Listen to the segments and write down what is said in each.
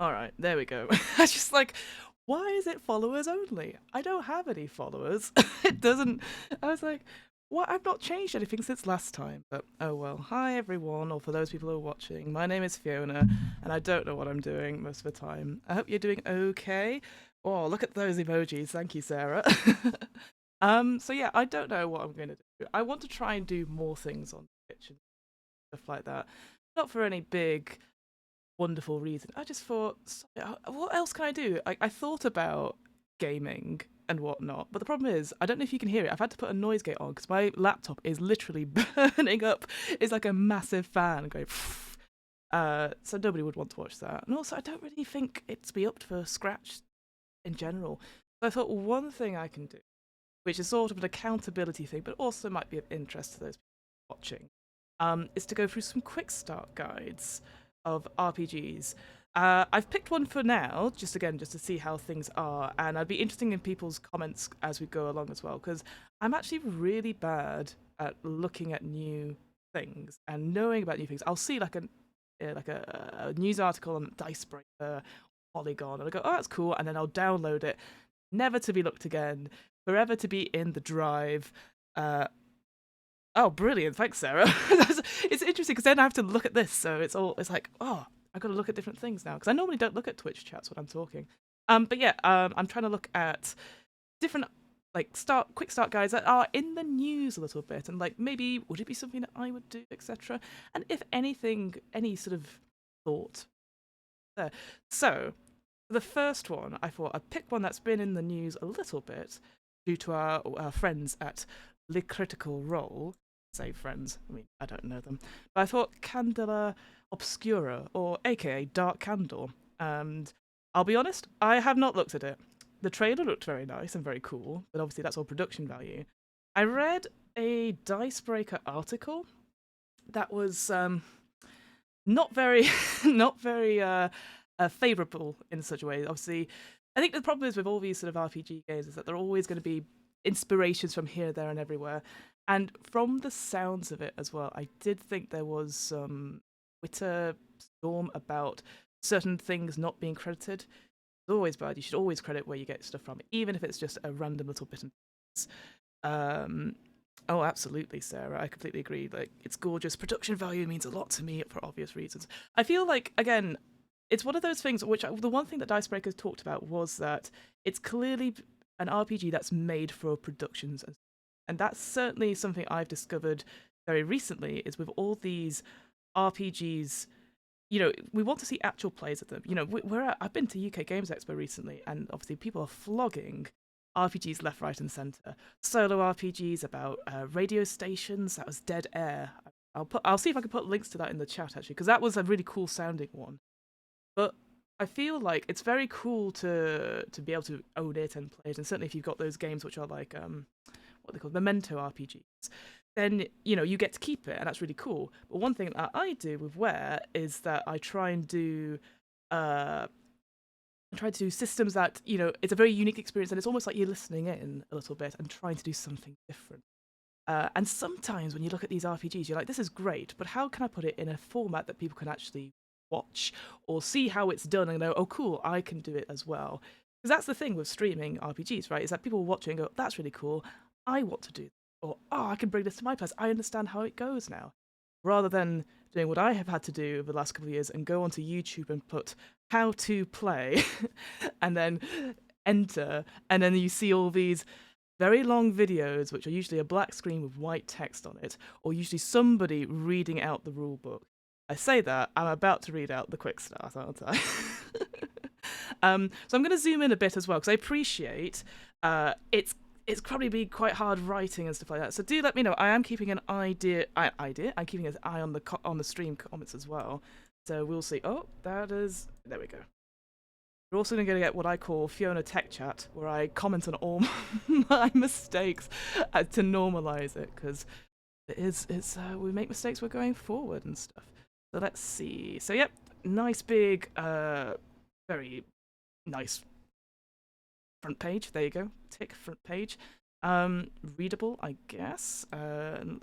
All right, there we go. I was just like, why is it followers only? I don't have any followers. It doesn't. I was like, what? I've not changed anything since last time. But oh well. Hi everyone, or for those people who are watching, my name is Fiona, and I don't know what I'm doing most of the time. I hope you're doing okay. Oh, look at those emojis. Thank you, Sarah. So yeah, I don't know what I'm going to do. I want to try and do more things on Twitch and stuff like that. Not for any big wonderful reason. I just thought, what else can I do? I thought about gaming and whatnot, but the problem is, I don't know if you can hear it. I've had to put a noise gate on because my laptop is literally burning up. It's like a massive fan going. So nobody would want to watch that. And also, I don't really think it's be up for scratch in general. So I thought one thing I can do, which is sort of an accountability thing, but also might be of interest to those people watching, is to go through some quick start guides of RPGs. I've picked one for now, just to see how things are, and I'd be interested in people's comments as we go along as well, because I'm actually really bad at looking at new things and knowing about new things. I'll see a news article on Dicebreaker, Polygon, and I go, oh, that's cool, and then I'll download it, never to be looked again, forever to be in the drive. Oh, brilliant! Thanks, Sarah. It's interesting because then I have to look at this, so it's like, oh, I've got to look at different things now because I normally don't look at Twitch chats when I'm talking. But yeah, I'm trying to look at different quick start guides that are in the news a little bit, and like maybe would it be something that I would do, etc. And if anything, any sort of thought there. So the first one, I thought I'd pick one that's been in the news a little bit due to our friends at Le Critical Role. Say friends, I mean, I don't know them. But I thought Candela Obscura, or aka Dark Candle. And I'll be honest, I have not looked at it. The trailer looked very nice and very cool, but obviously that's all production value. I read a Dicebreaker article that was not very, not very favourable in such a way. Obviously, I think the problem is with all these sort of RPG games is that they're always going to be inspirations from here, there, and everywhere. And from the sounds of it as well, I did think there was some Twitter storm about certain things not being credited. It's always bad. You should always credit where you get stuff from, even if it's just a random little bit and pieces. Oh, absolutely, Sarah. I completely agree. Like, it's gorgeous. Production value means a lot to me for obvious reasons. I feel like, again, it's one of those things which the one thing that Dicebreakers talked about was that it's clearly an RPG that's made for productions, and that's certainly something I've discovered very recently. Is with all these RPGs, we want to see actual plays of them. I've been to UK Games Expo recently, and obviously people are flogging RPGs left, right, and centre. Solo RPGs about radio stations. That was Dead Air. I'll see if I can put links to that in the chat actually, because that was a really cool sounding one. But I feel like it's very cool to be able to own it and play it, and certainly if you've got those games which are like what they call Memento RPGs, then you get to keep it, and that's really cool. But one thing that I do with Ware is that I try and do systems that it's a very unique experience, and it's almost like you're listening in a little bit and trying to do something different. And sometimes when you look at these RPGs, you're like, this is great, but how can I put it in a format that people can actually watch or see how it's done and go, oh, cool, I can do it as well? Because that's the thing with streaming RPGs, right? Is that people watch it and go, that's really cool, I want to do that. Or, oh, I can bring this to my place, I understand how it goes now. Rather than doing what I have had to do over the last couple of years and go onto YouTube and put how to play and then enter, and then you see all these very long videos, which are usually a black screen with white text on it, or usually somebody reading out the rule book. I say that, I'm about to read out the quick start, aren't I? So I'm going to zoom in a bit as well, because I appreciate it's probably be quite hard writing and stuff like that. So do let me know. I am keeping an I'm keeping an eye on the stream comments as well. So we'll see. Oh, there we go. We're also going to get what I call Fiona Tech Chat, where I comment on all my mistakes to normalize it, because we make mistakes, we're going forward and stuff. So let's see. So yep, nice big, very nice front page. There you go. Tick front page. Readable, I guess. The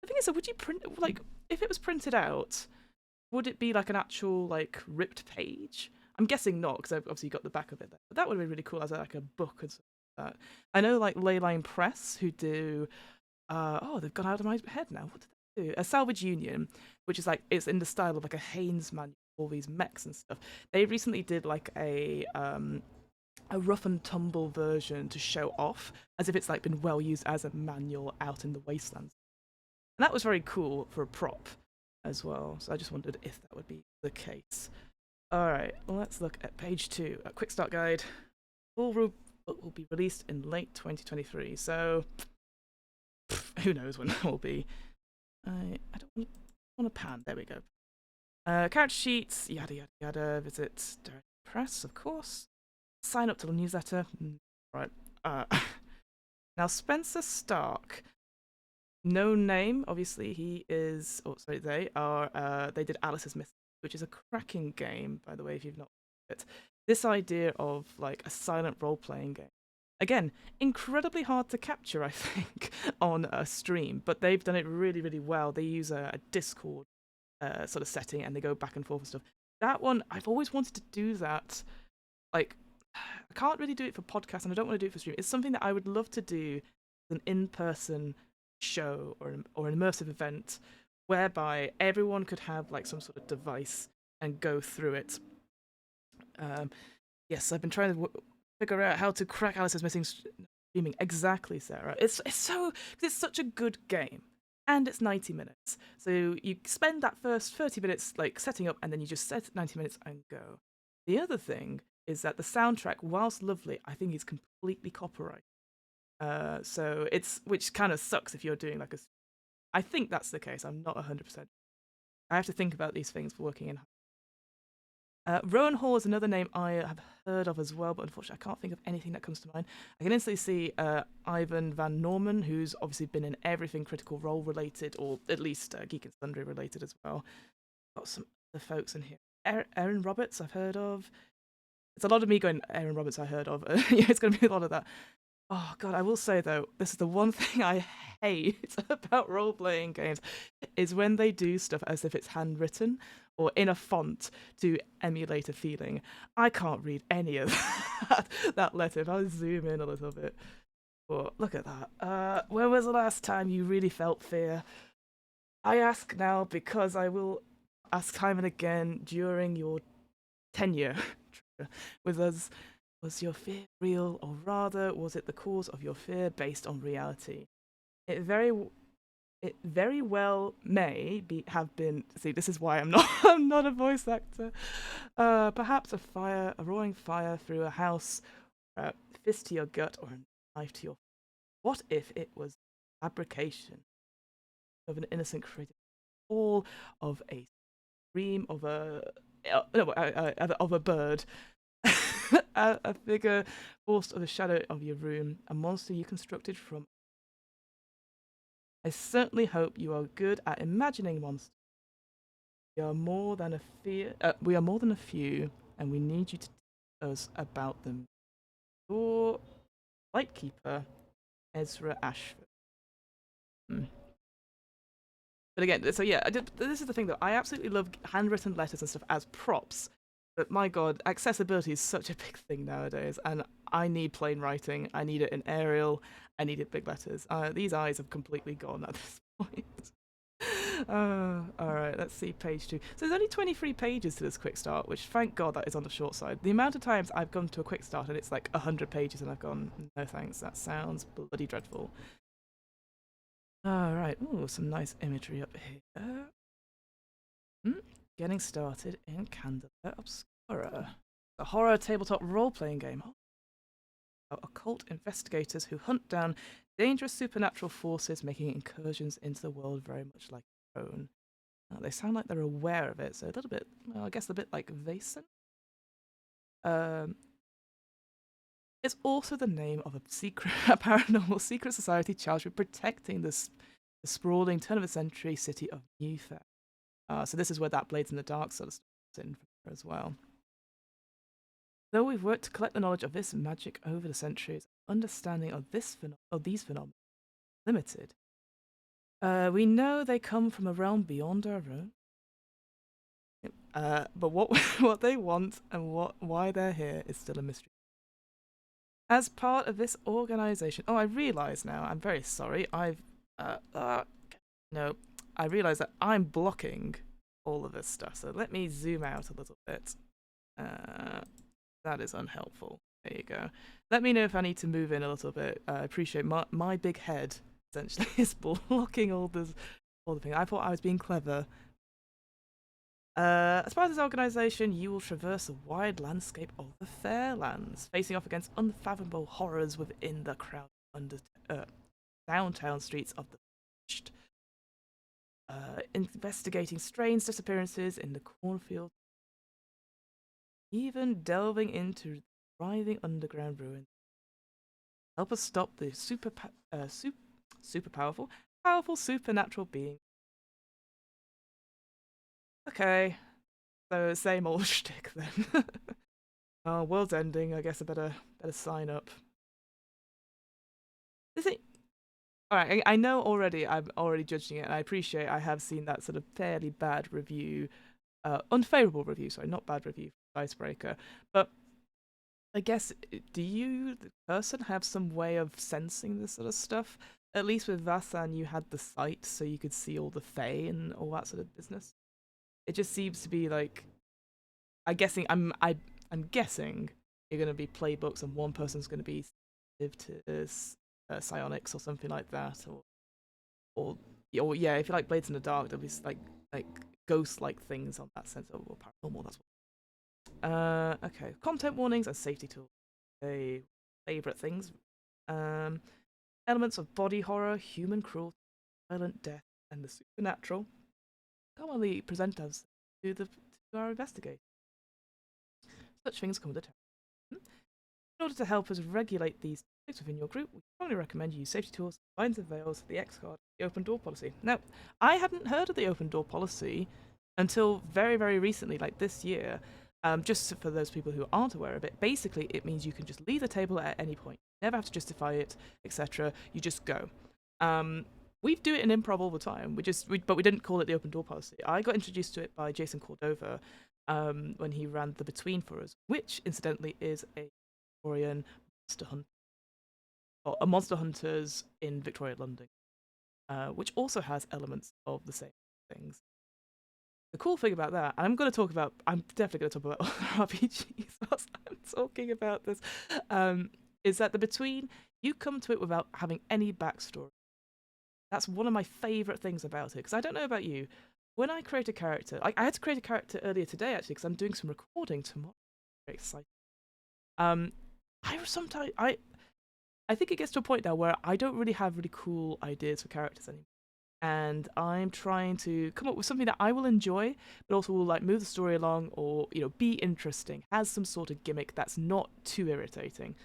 thing is, so would you print, like, if it was printed out, would it be like an actual like ripped page? I'm guessing not, because I've obviously got the back of it there. But that would be really cool as like a book and stuff like that. I know like Leyline Press, who do they've gone out of my head now. What did they do? A Salvage Union, which is like, it's in the style of like a Haynes manual, all these mechs and stuff. They recently did like a rough and tumble version to show off, as if it's like been well used as a manual out in the wastelands. And that was very cool for a prop as well. So I just wondered if that would be the case. All right, well, let's look at page 2. A quick start guide. Full rule book will be released in late 2023. So who knows when that will be. I don't want a pan. There we go. Character sheets, yada yada yada. Visit direct press, of course. Sign up to the newsletter. Right. Now Spencer Stark. No name, obviously. He is. Oh, sorry. They are. They did Alice's Myth, which is a cracking game, by the way. If you've not played it, this idea of like a silent role-playing game. Again, incredibly hard to capture, I think, on a stream, but they've done it really, really well. They use a Discord sort of setting, and they go back and forth and stuff. That one, I've always wanted to do that. Like, I can't really do it for podcasts, and I don't want to do it for stream. It's something that I would love to do, an in-person show or an immersive event, whereby everyone could have like some sort of device and go through it. Yes, I've been trying to figure out how to crack Alice's Missing streaming. Exactly, Sarah. It's such a good game, and it's 90 minutes. So you spend that first 30 minutes like setting up, and then you just set 90 minutes and go. The other thing is that the soundtrack, whilst lovely, I think is completely copyrighted. So it's, which kind of sucks if you're doing like a. I think that's the case. I'm not 100%. I have to think about these things for working in. Rowan Hall is another name I have heard of as well, but unfortunately I can't think of anything that comes to mind. I can instantly see Ivan Van Norman, who's obviously been in everything Critical Role related, or at least Geek and Sundry related as well. Got some other folks in here. Aaron Roberts I've heard of. It's a lot of me going, Aaron Roberts I heard of. Yeah, it's going to be a lot of that. Oh god, I will say though, this is the one thing I hate about role-playing games, is when they do stuff as if it's handwritten or in a font to emulate a feeling. I can't read any of that letter. If I zoom in a little bit. But look at that. When was the last time you really felt fear? I ask now because I will ask time and again during your tenure with us. Was your fear real, or rather, was it the cause of your fear based on reality? It very well may have been. See, this is why I'm not a voice actor. Perhaps a roaring fire through a house, a fist to your gut, or a knife to your. What if it was fabrication of an innocent creative, all of a dream of of a bird? A figure forced of the shadow of your room, a monster you constructed from. I certainly hope you are good at imagining monsters. We are more than a few, and we need you to tell us about them. Your lightkeeper, Ezra Ashford. But again, so yeah, this is the thing though. I absolutely love handwritten letters and stuff as props. But my god, accessibility is such a big thing nowadays, and I need plain writing. I need it in Arial. I need it big letters. These eyes have completely gone at this point. Alright, let's see page 2. So there's only 23 pages to this quick start, which thank god that is on the short side. The amount of times I've gone to a quick start and it's like 100 pages and I've gone, no thanks, that sounds bloody dreadful. Alright, ooh, some nice imagery up here. Getting started in Candela Obscura, a horror tabletop role-playing game. Occult investigators who hunt down dangerous supernatural forces, making incursions into the world very much like their own. They sound like they're aware of it, so a little bit, well, I guess a bit like Vaesen. It's also the name of a paranormal secret society charged with protecting the sprawling turn-of-the-century city of Newfair. So this is where that Blades in the Dark sort of stuff is in as well. Though we've worked to collect the knowledge of this magic over the centuries, understanding of these phenomena limited. We know they come from a realm beyond our own. But what what they want and why they're here is still a mystery. As part of this organization, I realise now. I'm very sorry. No, I realise that I'm blocking all of this stuff. So let me zoom out a little bit. That is unhelpful. There you go. Let me know if I need to move in a little bit. I appreciate my big head essentially is blocking all the things. I thought I was being clever. As part of this organisation, you will traverse a wide landscape of the Fairlands, facing off against unfathomable horrors within the crowded downtown streets of the West. Investigating strange disappearances in the cornfield, even delving into writhing underground ruins. Help us stop the super powerful supernatural being. Okay, so same old shtick then. Oh, world's ending. I guess I better sign up. Is it? All right, I know already. I'm already judging it, and I appreciate. I have seen that sort of fairly bad review, unfavorable review. Sorry, not bad review for Icebreaker. But I guess, do you, the person, have some way of sensing this sort of stuff? At least with Vasan, you had the sight, so you could see all the Fae and all that sort of business. It just seems to be like, I'm guessing you're going to be playbooks, and one person's going to be sensitive to psionics or something like that, or yeah, if you like Blades in the Dark, there'll be like ghost-like things on that sense, or paranormal. That's what. Okay, content warnings and safety tools. Favorite things. Elements of body horror, human cruelty, violent death, and the supernatural commonly present us to our investigators. Such things come with the term. In order to help us regulate these topics within your group, we strongly recommend you use safety tools, blinds and veils, the X card, the open door policy. Now, I hadn't heard of the open door policy until very, very recently, like this year. Just for those people who aren't aware of it, basically it means you can just leave the table at any point. You never have to justify it, etc. You just go. We do it in improv all the time. But we didn't call it the open door policy. I got introduced to it by Jason Cordova when he ran The Between for us, which incidentally is a Victorian monster hunt, or a monster hunters in Victoria, London, which also has elements of the same things. The cool thing about that, and I'm definitely going to talk about RPGs whilst I'm talking about this, is that The Between, you come to it without having any backstory. That's one of my favourite things about it, because I don't know about you, when I create a character, I had to create a character earlier today actually, because I'm doing some recording tomorrow. Very exciting. I think it gets to a point now where I don't really have really cool ideas for characters anymore. And I'm trying to come up with something that I will enjoy, but also will like move the story along, or be interesting, has some sort of gimmick that's not too irritating.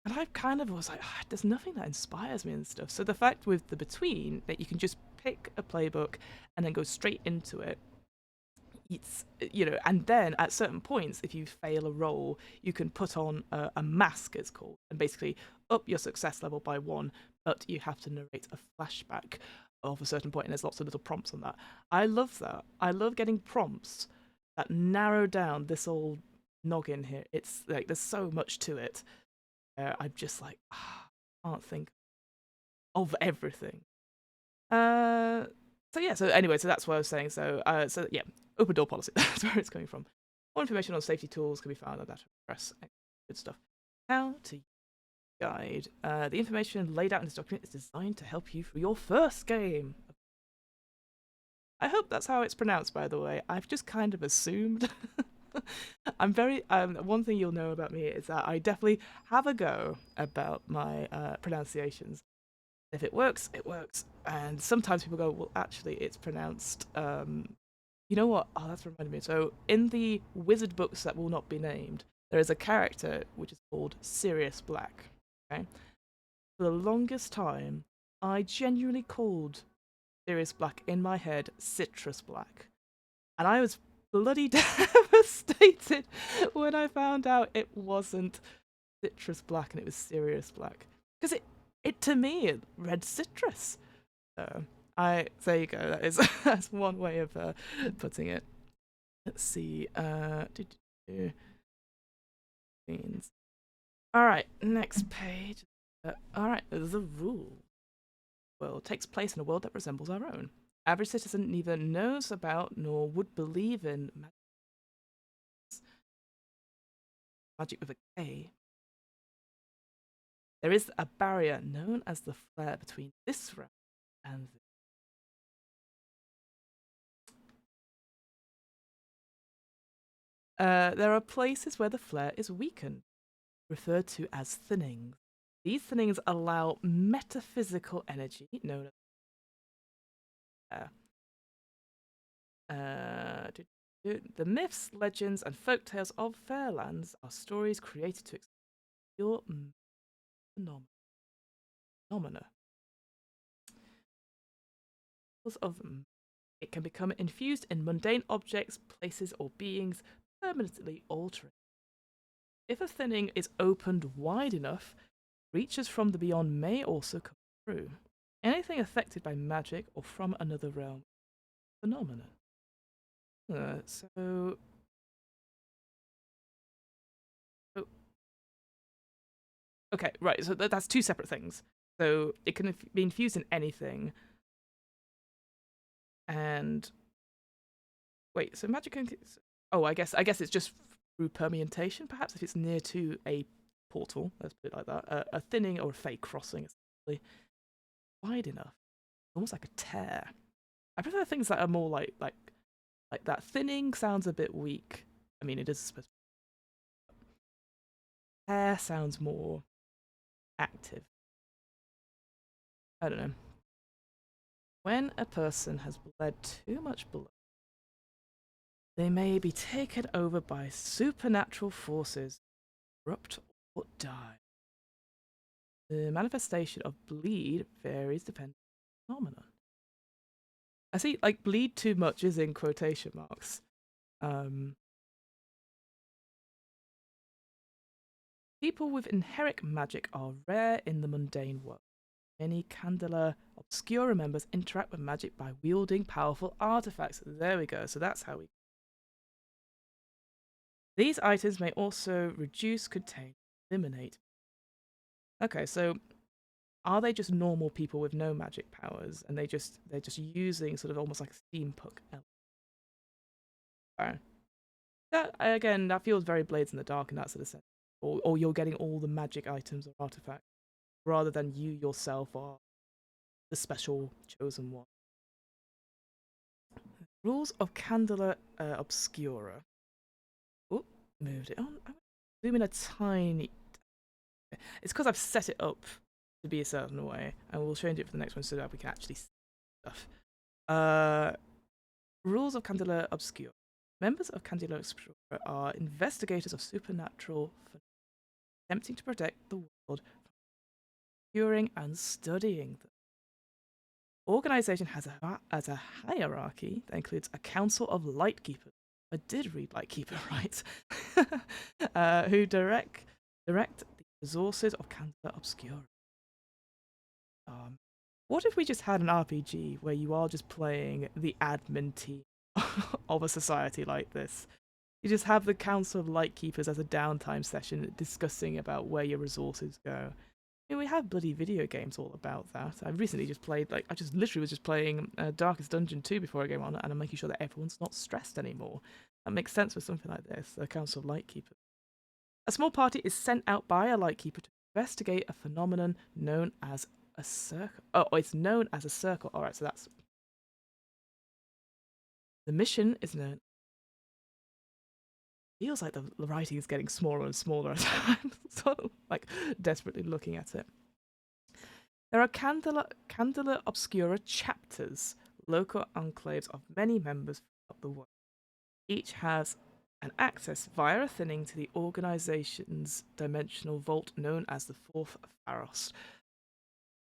And I kind of was like, there's nothing that inspires me and stuff. So the fact with The Between that you can just pick a playbook and then go straight into it, it's and then at certain points, if you fail a roll, you can put on a mask, it's called, and basically up your success level by 1, but you have to narrate a flashback of a certain point, and there's lots of little prompts on that. I love that. I love getting prompts that narrow down this old noggin here. It's like there's so much to it. I'm just like, I can't think of everything. So that's what I was saying. So yeah, open door policy. That's where it's coming from. More information on safety tools can be found on that press. Good stuff. How to guide. The information laid out in this document is designed to help you through your first game. I hope that's how it's pronounced, by the way. I've just kind of assumed. I'm very one thing you'll know about me is that I definitely have a go about my pronunciations. If it works, it works. And sometimes people go, well, actually, it's pronounced. You know what? Oh, that's reminded me. So in the wizard books that will not be named, there is a character which is called Sirius Black. Okay. For the longest time, I genuinely called Sirius Black in my head Citrus Black, and I was bloody devastated when I found out it wasn't Citrus Black and it was Sirius Black, because it to me it read citrus. So there you go. That's one way of putting it. Let's see. All right, next page. All right, the rule. World takes place in a world that resembles our own. Average citizen neither knows about nor would believe in magic with a K. There is a barrier known as the flare between this realm and the there are places where the flare is weakened, referred to as thinnings. These thinnings allow metaphysical energy, known as the myths, legends, and folk tales of Fairlands are stories created to explore phenomena. Of it can become infused in mundane objects, places, or beings, permanently altering. If a thinning is opened wide enough, creatures from the beyond may also come through. Anything affected by magic or from another realm phenomena. So okay, right. So that's two separate things. So it can be infused in anything. And wait, so magic can. Oh, I guess it's just through permutation. Perhaps if it's near to a portal, let's put it like that, a thinning or a fake crossing, essentially wide enough, almost like a tear. I prefer things that are more like that. Thinning sounds a bit weak. I mean, it is supposed to be. Tear sounds more active. I don't know. When a person has bled too much blood, they may be taken over by supernatural forces, corrupt or die. The manifestation of bleed varies depending on the phenomenon. I see, like, bleed too much is in quotation marks. People with inherent magic are rare in the mundane world. Many Candela Obscura members interact with magic by wielding powerful artifacts. There we go. So that's how we. These items may also reduce, contain, eliminate. Okay, so are they just normal people with no magic powers, and they're just using sort of almost like a steampunk element? That again, that feels very Blades in the Dark in that sort of sense. Or you're getting all the magic items or artifacts rather than you yourself are the special chosen one. Rules of Candela Obscura. Oh, moved it on. Zoom in a tiny. It's because I've set it up to be a certain way, and we'll change it for the next one so that we can actually see stuff. Rules of Candela Obscura. Members of Candela Obscura are investigators of supernatural phenomena, attempting to protect the world from curing and studying them. Organization has a hierarchy that includes a council of lightkeepers. I did read Lightkeeper right, who direct the resources of Candela Obscura. What if we just had an RPG where you are just playing the admin team of a society like this? You just have the Council of Lightkeepers as a downtime session discussing about where your resources go. I mean, we have bloody video games all about that. I recently just played, I just literally was just playing Darkest Dungeon 2 before I came on, and I'm making sure that everyone's not stressed anymore. That makes sense with something like this, the Council of Lightkeepers. A small party is sent out by a Lightkeeper to investigate a phenomenon known as a circle. Oh, it's known as a circle. Alright, so that's... The mission is known... Feels like the writing is getting smaller and smaller as I'm sort of, desperately looking at it. There are Candela Obscura chapters, local enclaves of many members of the world. Each has an access via a thinning to the organization's dimensional vault known as the Fourth Pharos.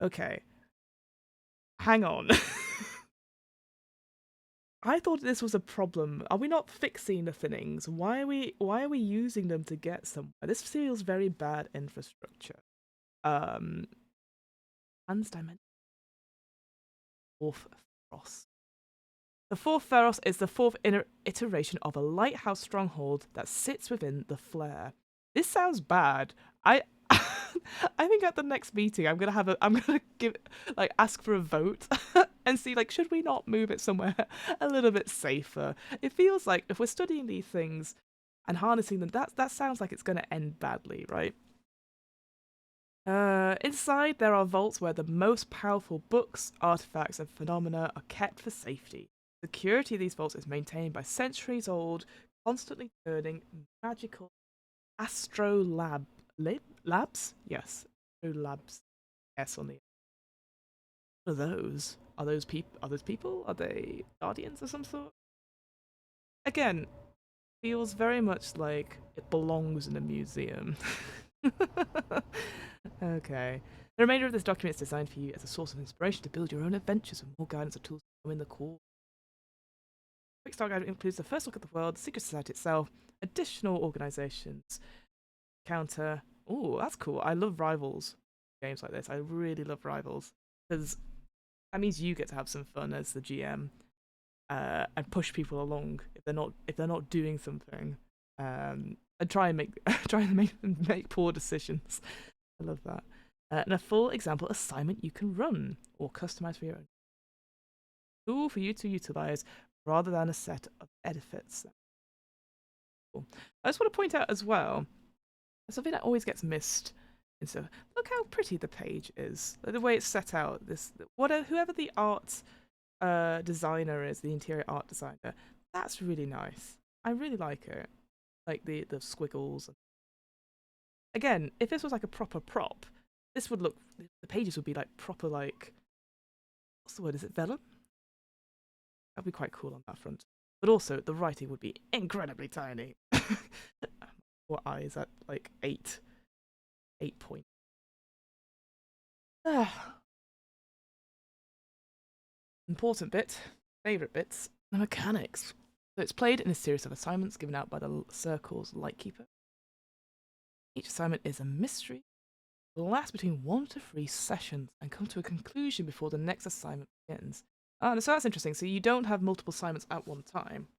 Okay. Hang on. I thought this was a problem. Are we not fixing the thinnings? Why are we using them to get somewhere? This feels very bad infrastructure. Transdimensional Fourth Pharos. The fourth Pharos is the fourth iteration of a lighthouse stronghold that sits within the flare. This sounds bad. I I think at the next meeting I'm gonna ask for a vote and see like should we not move it somewhere a little bit safer. It feels like if we're studying these things and harnessing them, that sounds like it's gonna end badly, right? Inside there are vaults where the most powerful books, artifacts, and phenomena are kept for safety. Security of these vaults is maintained by centuries-old, constantly turning magical labs? Yes, labs. S on the. What are those? Are those people? Are they guardians of some sort? Again, feels very much like it belongs in a museum. Okay. The remainder of this document is designed for you as a source of inspiration to build your own adventures with more guidance and tools to come in the core. Quick start guide includes the first look at the world, the secret society itself, additional organizations, counter. Oh, that's cool. I love rivals games like this. I really love rivals because that means you get to have some fun as the GM and push people along if they're not doing something, and try and make them make poor decisions. I love that. And a full example assignment you can run or customize for your own tool for you to utilize rather than a set of edifices. Cool. I just want to point out as well something that always gets missed. And so look how pretty the page is, the way it's set out. Whoever the art designer is, the interior art designer, that's really nice. I really like it, like the squiggles. Again, if this was like a proper prop, this would look, the pages would be like proper, like, what's the word, is it vellum? That'd be quite cool on that front. But also, the writing would be incredibly tiny. What eyes at like 8 points. Important bit, favourite bits, the mechanics. So it's played in a series of assignments given out by the Circle's Lightkeeper. Each assignment is a mystery. It will last between 1 to 3 sessions and come to a conclusion before the next assignment begins. So that's interesting. So you don't have multiple assignments at one time.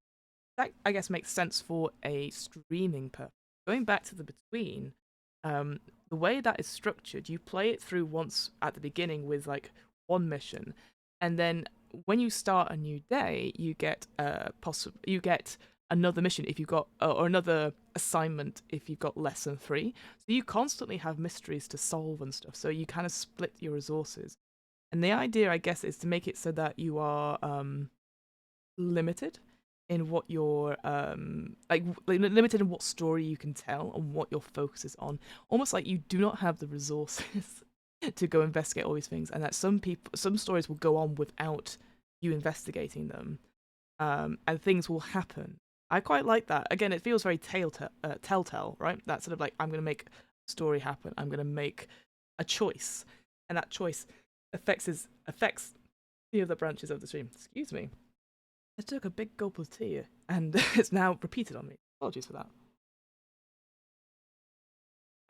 That, I guess, makes sense for a streaming purpose. Going back to the between, the way that is structured, you play it through once at the beginning with like one mission, and then when you start a new day, you get another mission if you've got, or another assignment if you've got less than 3. So you constantly have mysteries to solve and stuff. So you kind of split your resources, and the idea, I guess, is to make it so that you are limited in what your limited in what story you can tell and what your focus is on. Almost like you do not have the resources to go investigate all these things, and that some stories will go on without you investigating them, and things will happen. I quite like that. Again, it feels very telltale, right? That sort of like, I'm going to make a story happen. I'm going to make a choice, and that choice affects the other branches of the stream. Excuse me. I took a big gulp of tea, and it's now repeated on me. Apologies for that.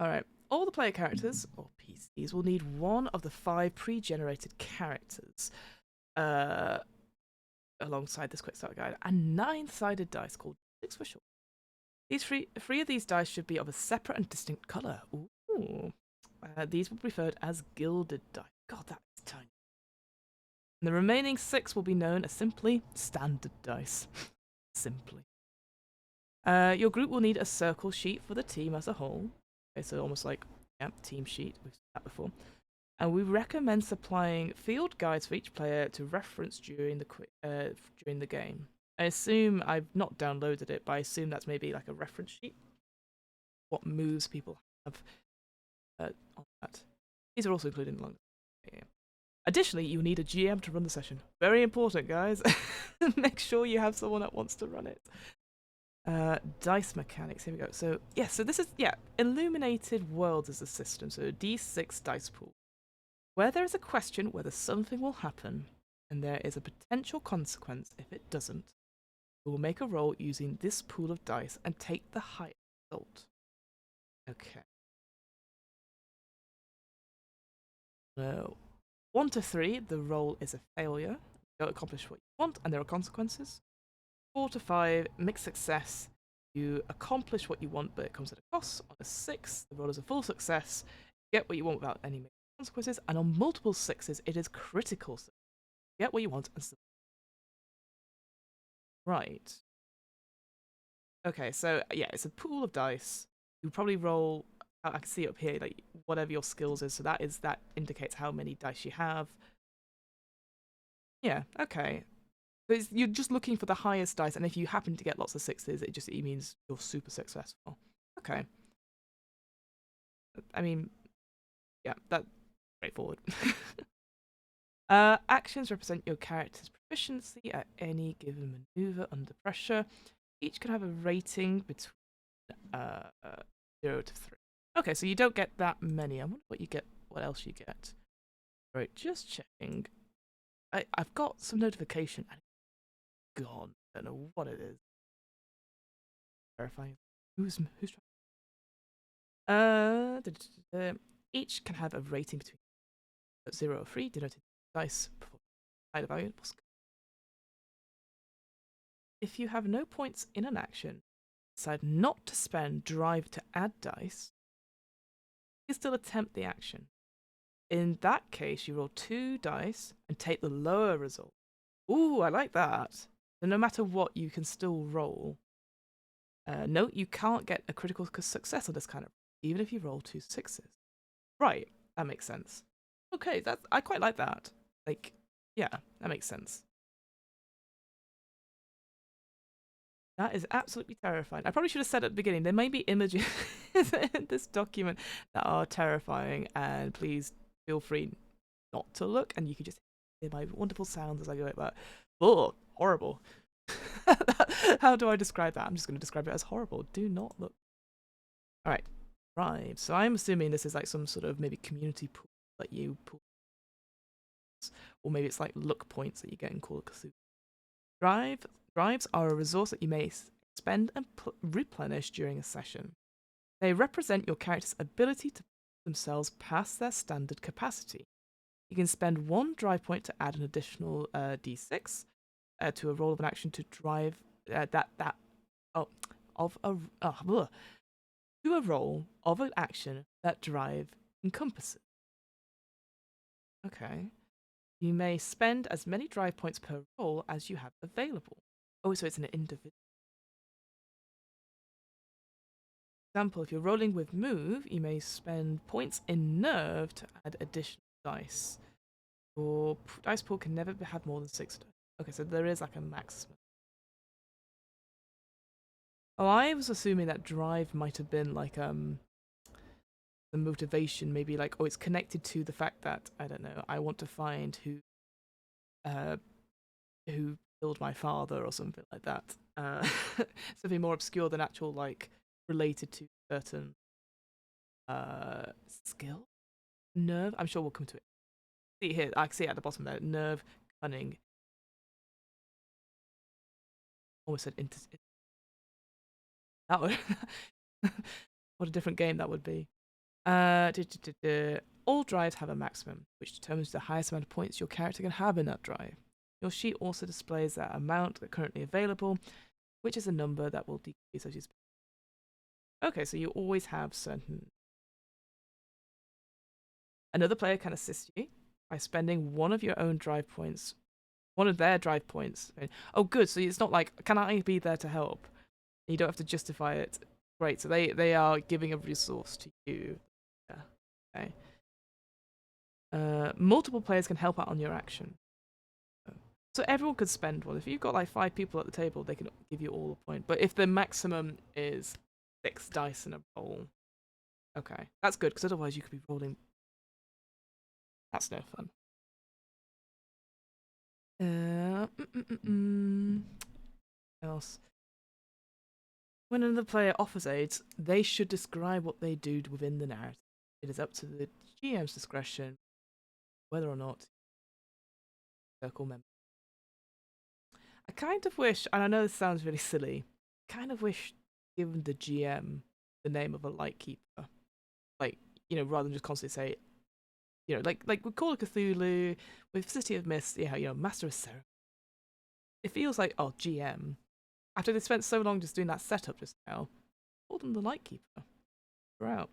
Alright, all the player characters, or PCs, will need one of the 5 pre-generated characters, alongside this quick start guide, and 9-sided dice called six for short. These three of these dice should be of a separate and distinct colour. Ooh. These will be referred as gilded dice. God, that is tiny. And the remaining 6 will be known as simply standard dice. Simply. Your group will need a circle sheet for the team as a whole. Okay, so almost like, yeah, team sheet. We've seen that before. And we recommend supplying field guides for each player to reference during the game. I assume, I've not downloaded it, but I assume that's maybe like a reference sheet. What moves people have on that. These are also included in the long. Yeah. Additionally, you need a GM to run the session. Very important, guys. Make sure you have someone that wants to run it. Dice mechanics, here we go. So, yeah, so this is, Illuminated Worlds is a system, so D6 dice pool. Where there is a question whether something will happen, and there is a potential consequence if it doesn't, you will make a roll using this pool of dice and take the highest result. Okay. So, 1 to 3, the roll is a failure. You don't accomplish what you want, and there are consequences. 4 to 5, mixed success. You accomplish what you want, but it comes at a cost. On a 6, the roll is a full success. You get what you want without any consequences. And on multiple 6s, it is critical. You get what you want. And right. Okay, so yeah, it's a pool of dice. You probably roll. I can see it up here, like whatever your skills is. So that indicates how many dice you have. Yeah. Okay. But you're just looking for the highest dice, and if you happen to get lots of 6s, it means you're super successful. Okay. I mean, yeah, that's straightforward. Actions represent your character's proficiency at any given maneuver under pressure. Each can have a rating between 0 to 3. Okay, so you don't get that many. I wonder what you get. What else you get? Right, just checking. I've got some notification. Gone. I don't know what it is. Verifying. Who's trying? Each can have a rating between 0 or 3, denoted dice higher value. If you have no points in an action, decide not to spend drive to add dice, you still attempt the action. In that case, you roll 2 dice and take the lower result. Ooh, I like that. So no matter what, you can still roll. Note you can't get a critical success on this kind of, even if you roll 2 6s. Right, that makes sense. Okay, I quite like that. Like, yeah, that makes sense. That is absolutely terrifying. I probably should have said at the beginning, there may be images in this document that are terrifying, and please feel free not to look, and you can just hear my wonderful sounds as I go like that. Oh, horrible. How do I describe that? I'm just going to describe it as horrible. Do not look. All right. Right. So I'm assuming this is like some sort of maybe community pool that you pull, or maybe it's like luck points that you get in Call of Cthulhu. Drives are a resource that you may spend and replenish during a session. They represent your character's ability to push themselves past their standard capacity. You can spend 1 drive point to add an additional d6 to a roll of an action to drive to a roll of an action that drive encompasses. Okay. You may spend as many drive points per roll as you have available. Oh, so it's an individual. For example, if you're rolling with move, you may spend points in nerve to add additional dice. Your dice pool can never have more than 6 dice. Okay, so there is like a maximum. Oh, I was assuming that drive might have been like the motivation, maybe like, oh, it's connected to the fact that, I don't know, I want to find who killed my father or something like that. Something more obscure than actual, like, related to certain skill. Nerve. I'm sure we'll come to it. See here, I can see it at the bottom there. Nerve, cunning. Almost said that would what a different game that would be. All drives have a maximum, which determines the highest amount of points your character can have in that drive. Your sheet also displays that amount currently available, which is a number that will decrease as you spend. Okay, so you always have certain. Another player can assist you by spending one of your own drive points, one of their drive points. Oh, good. So it's not like, can I be there to help? You don't have to justify it. Great. So they are giving a resource to you. Yeah. Okay. Multiple players can help out on your action. So everyone could spend one. If you've got like 5 people at the table, they can give you all a point. But if the maximum is 6 dice in a roll, okay, that's good, because otherwise you could be rolling. That's no fun. Else. When another player offers aids, they should describe what they do within the narrative. It is up to the GM's discretion whether or not circle members. I kind of wish, and I know this sounds really silly, I kind of wish given the GM the name of a lightkeeper. Like, rather than just constantly say You know, like with Call of Cthulhu, with City of Mist, yeah, you know, Master of Ceremony. It feels like, oh, GM. After they spent so long just doing that setup just now, call them the Lightkeeper. We're out.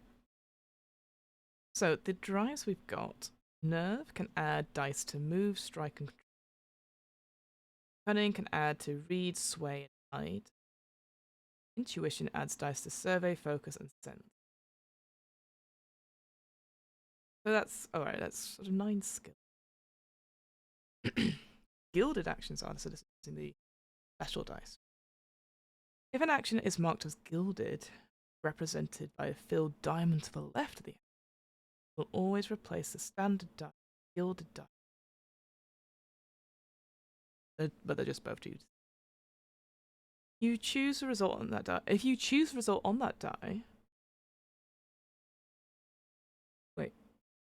So the drives we've got. Nerve can add dice to move, strike, and control. Cunning can add to read, sway, and hide. Intuition adds dice to survey, focus, and sense. So that's alright, that's sort of 9 skills. Gilded actions are, so this is using the special dice. If an action is marked as gilded, represented by a filled diamond to the left of the action, will always replace the standard die with gilded die. But they're just both twos. You choose the result on that die. If you choose the result on that die... Wait.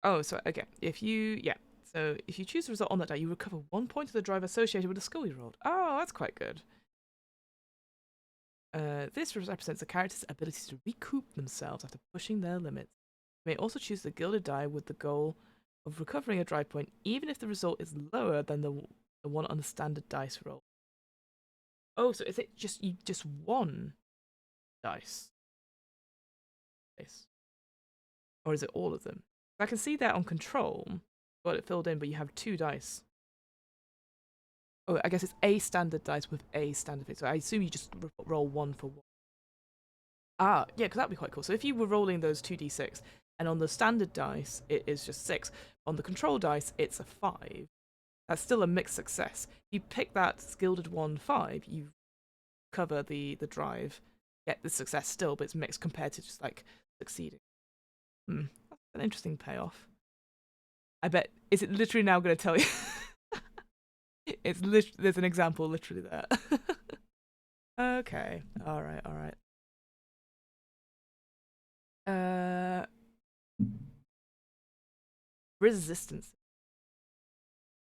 Oh, so, okay. If you... Yeah. So, if you choose the result on that die, you recover 1 point of the drive associated with the skill you rolled. Oh, that's quite good. This represents a character's ability to recoup themselves after pushing their limits. You may also choose the gilded die with the goal of recovering a drive point, even if the result is lower than the one on the standard dice roll. Oh, so is it just one dice? Or is it all of them? I can see that on control, got it filled in, but you have 2 dice. Oh, I guess it's a standard dice with a standard fix. So I assume you just roll 1 for 1. Ah, yeah, because that'd be quite cool. So if you were rolling those 2d6, and on the standard dice, it is just 6. On the control dice, it's a 5. That's still a mixed success. You pick that gilded 1-5, you cover the drive, get the success still, but it's mixed compared to just like succeeding. That's an interesting payoff. I bet, is it literally now going to tell you? There's an example literally there. Okay, alright. Resistance.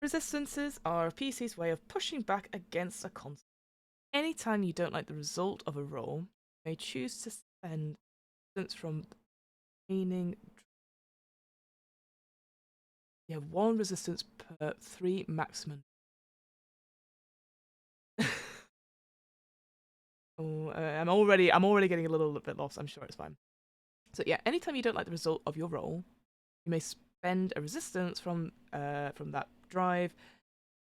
Resistances are a PC's way of pushing back against a concept. Anytime you don't like the result of a roll, you may choose to spend resistance from remaining. You have 1 resistance per 3 maximum. I'm already getting a little bit lost. I'm sure it's fine. So yeah, anytime you don't like the result of your roll, you may spend a resistance from that drive.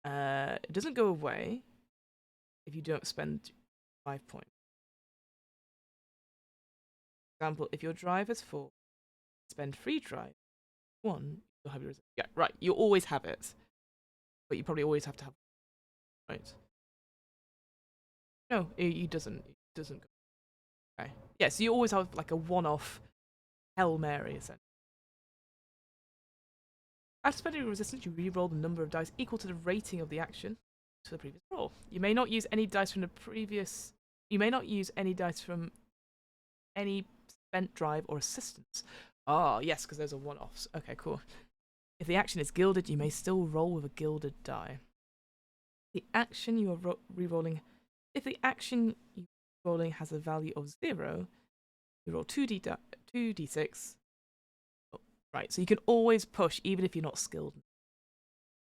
It doesn't go away if you don't spend 5 points. For example, if your drive is 4, spend 3 drive 1, you'll have your resistance. Yeah, right. You always have it, but you probably always have to have it, right. No, it doesn't. It doesn't go. Okay. Yeah, so you always have like a one-off Hail Mary, essentially. After spending a resistance, you re-roll the number of dice equal to the rating of the action to the previous roll. You may not use any dice from the previous. You may not use any dice from any spent drive or assistance. Ah, yes, because those are one-offs. Okay, cool. If the action is gilded, you may still roll with a gilded die. The action you are re-rolling. If the action you're rolling has a value of 0, you roll 2d6. Oh, right, so you can always push even if you're not skilled.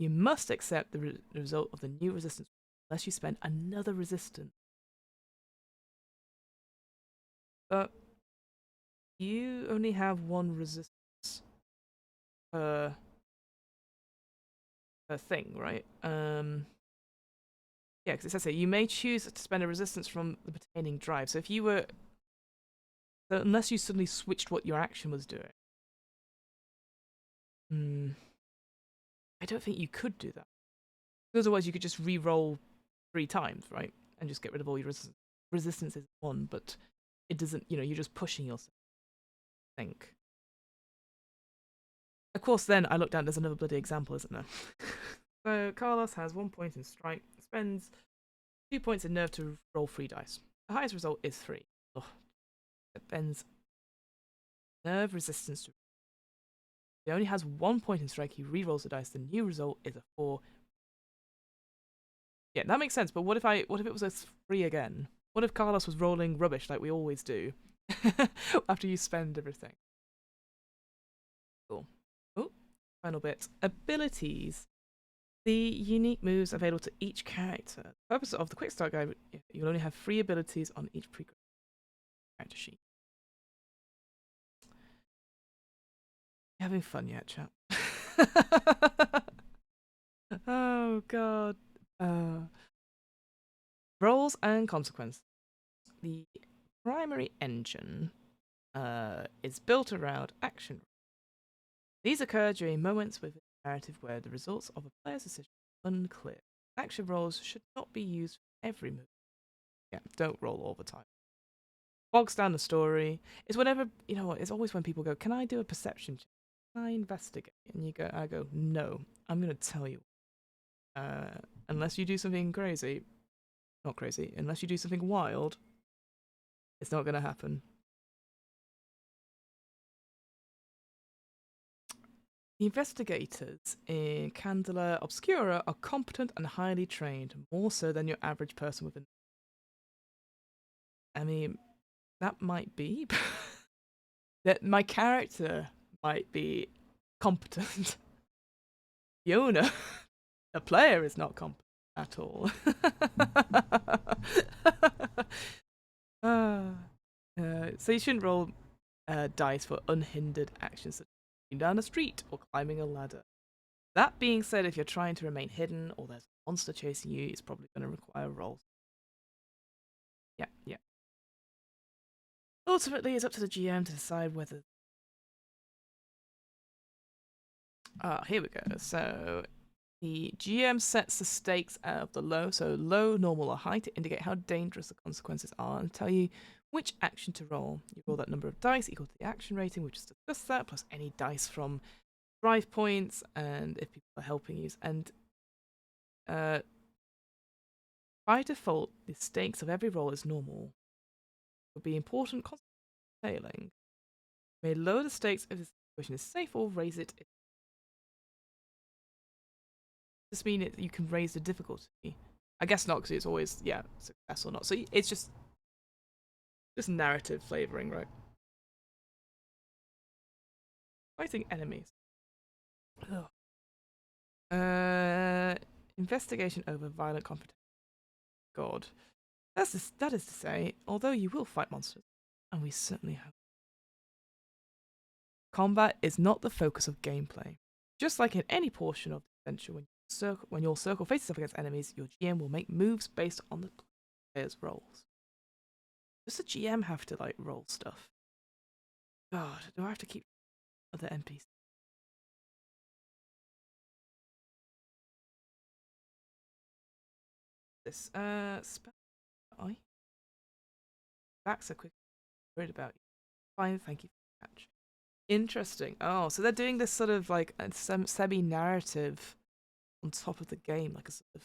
You must accept the result of the new resistance unless you spend another resistance. But you only have 1 resistance per thing, right? Yeah, because it says here, you may choose to spend a resistance from the pertaining drive. So if you were... So unless you suddenly switched what your action was doing. I don't think you could do that. Because otherwise you could just re-roll 3 times, right? And just get rid of all your resistances in 1, but it doesn't, you know, you're just pushing yourself, I think. Of course, then I look down, there's another bloody example, isn't there? So Carlos has 1 point in strike, spends 2 points in nerve to roll 3 dice. The highest result is 3. Ugh. It bends nerve resistance to. He only has 1 point in strike, he re-rolls the dice, the new result is a 4. Yeah, that makes sense, but what if it was a 3 again? What if Carlos was rolling rubbish like we always do? After you spend everything. Cool. Oh, final bit. Abilities. The unique moves available to each character. The purpose of the quick start guide, you'll only have 3 abilities on each character sheet. You having fun yet, chat? Oh god. Roles and consequences. The primary engine is built around action. These occur during moments within the narrative where the results of a player's decision are unclear. Action rolls should not be used for every move. Yeah, don't roll all the time. Bogs down the story. It's whenever, you know what, it's always when people go, can I do a perception check? Can I investigate? And I go, no, I'm going to tell you. Unless you do something crazy, not crazy, unless you do something wild, it's not going to happen. The investigators in Candela Obscura are competent and highly trained, more so than your average person within. I mean, that might be. That my character might be competent. Fiona, the player, is not competent at all. So you shouldn't roll dice for unhindered actions such as walking down a street or climbing a ladder. That being said, if you're trying to remain hidden or there's a monster chasing you, it's probably going to require rolls. Yeah. Ultimately, it's up to the GM to decide whether... here we go. So the GM sets the stakes out of the low, so low, normal, or high, to indicate how dangerous the consequences are and tell you which action to roll. You roll that number of dice equal to the action rating, which is discussed that, plus any dice from drive points, and if people are helping you. And by default, the stakes of every roll is normal. It would be important failing. You may lower the stakes if the situation is safe, or raise it. Does this mean you can raise the difficulty? I guess not, because it's always success or not. So it's just narrative flavoring, right? Fighting enemies. Ugh. Investigation over violent confrontation. God, that is to say, although you will fight monsters, and we certainly have, combat is not the focus of gameplay. Just like in any portion of the adventure, when your circle faces up against enemies, your GM will make moves based on the player's rolls. Does the GM have to roll stuff? God, do I have to keep other NPCs? This spell I back so quick. Worried about you. Fine, thank you for the catch. Interesting. Oh, so they're doing this sort of semi-narrative on top of the game, like a sort of.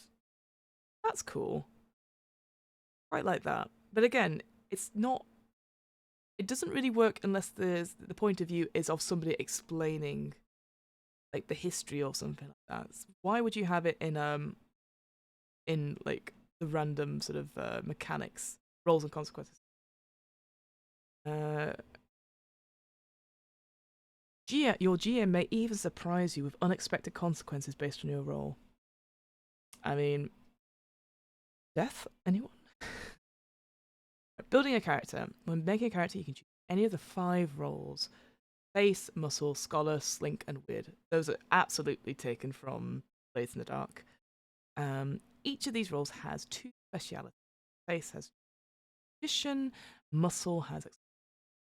That's cool. Quite like that. But again, it's not. It doesn't really work unless the point of view is of somebody explaining, like, the history or something like that. Why would you have it in like the random sort of mechanics, roles and consequences? Your GM may even surprise you with unexpected consequences based on your role. I mean, death? Anyone? Building a character. When making a character, you can choose any of the 5 roles: face, muscle, scholar, slink, and weird. Those are absolutely taken from Blades in the Dark. Each of these roles has 2 specialities. Face has magician, muscle has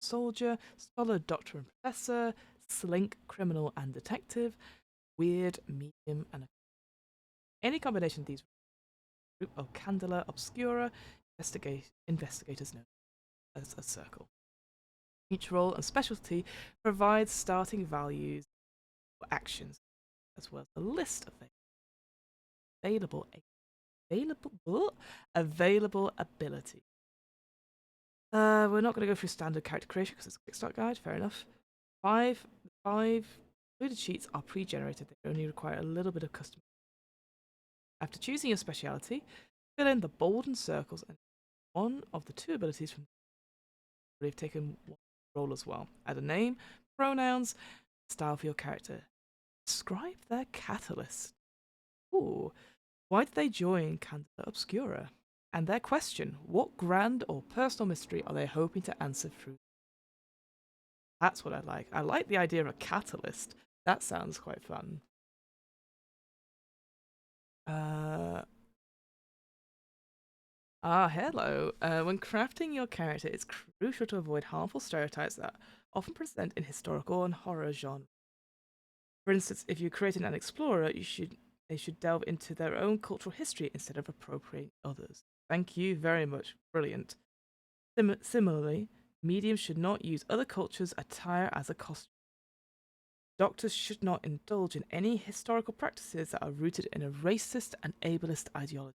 soldier, scholar, doctor, and professor, slink, criminal, and detective, weird, medium, and any combination of these group of Candela Obscura investigators known as a circle. Each role and specialty provides starting values for actions, as well as a list of available abilities. We're not going to go through standard character creation because it's a quick start guide. Fair enough. Five included sheets are pre-generated. They only require a little bit of custom. After choosing your speciality, fill in the bold and circles and one of the 2 abilities from. We've taken one role as well. Add a name, pronouns, style for your character. Describe their catalyst. Ooh. Why did they join Candela Obscura? And their question, what grand or personal mystery are they hoping to answer through? That's what I like. I like the idea of a catalyst. That sounds quite fun. Hello. When crafting your character, it's crucial to avoid harmful stereotypes that often present in historical and horror genres. For instance, if you're creating an explorer, they should delve into their own cultural history instead of appropriating others. Thank you very much. Brilliant. Similarly, mediums should not use other cultures' attire as a costume. Doctors should not indulge in any historical practices that are rooted in a racist and ableist ideology.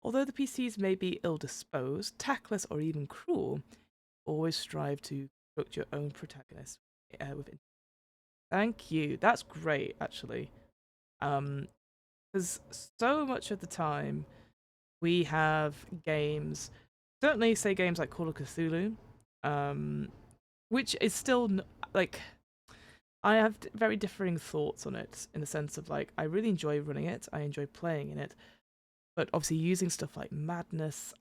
Although the PCs may be ill-disposed, tactless, or even cruel, always strive to construct your own protagonist within. Thank you. That's great, actually. Because so much of the time we have games, certainly say games like Call of Cthulhu, which is still like I have very differing thoughts on it in the sense of like I really enjoy running it, I enjoy playing in it, but obviously using stuff like madness,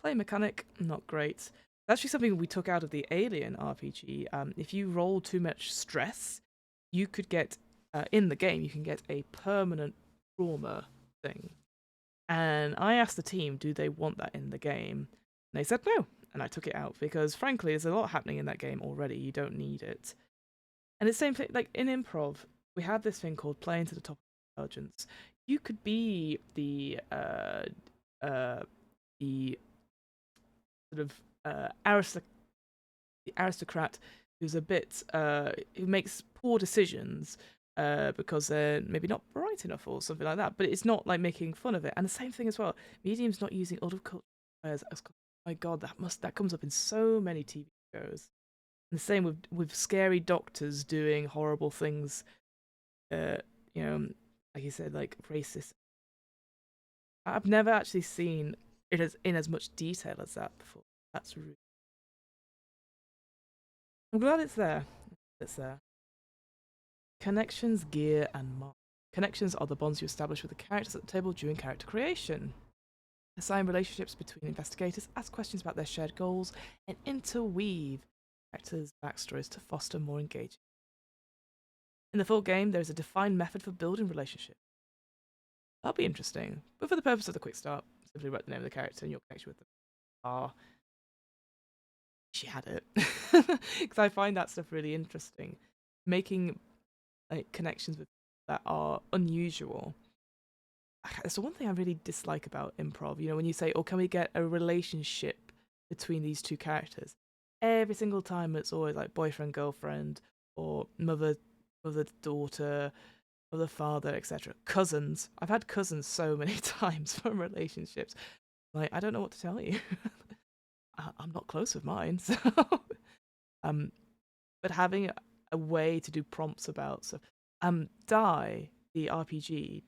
play mechanic, not great. That's actually something we took out of the Alien RPG. If you roll too much stress, you could get in the game. You can get a permanent trauma thing. And I asked the team, do they want that in the game? And they said no, and I took it out because, frankly, there's a lot happening in that game already. You don't need it. And it's the same thing, like in improv, we have this thing called playing to the top of intelligence. You could be the sort of aristocrat who's a bit who makes poor decisions because they're maybe not bright enough or something like that. But it's not like making fun of it. And the same thing as well. Medium's not using out of culture as my God, that comes up in so many TV shows. And the same with scary doctors doing horrible things. You know, like you said, like racist. I've never actually seen it in as much detail as that before. That's rude. I'm glad it's there. It's there. Connections, gear, and mark. Connections are the bonds you establish with the characters at the table during character creation. Assign relationships between investigators, ask questions about their shared goals, and interweave characters' backstories to foster more engagement. In the full game, there is a defined method for building relationships. That'll be interesting, but for the purpose of the quick start, simply write the name of the character and your connection with them. She had it. Because I find that stuff really interesting. Making like connections with that are unusual. That's the one thing I really dislike about improv. You know, when you say, "Oh, can we get a relationship between these two characters?" Every single time, it's always like boyfriend, girlfriend, or mother, daughter, mother, father, etc. Cousins. I've had cousins so many times from relationships. Like, I don't know what to tell you. I'm not close with mine, so but having a way to do prompts about so Die, the RPG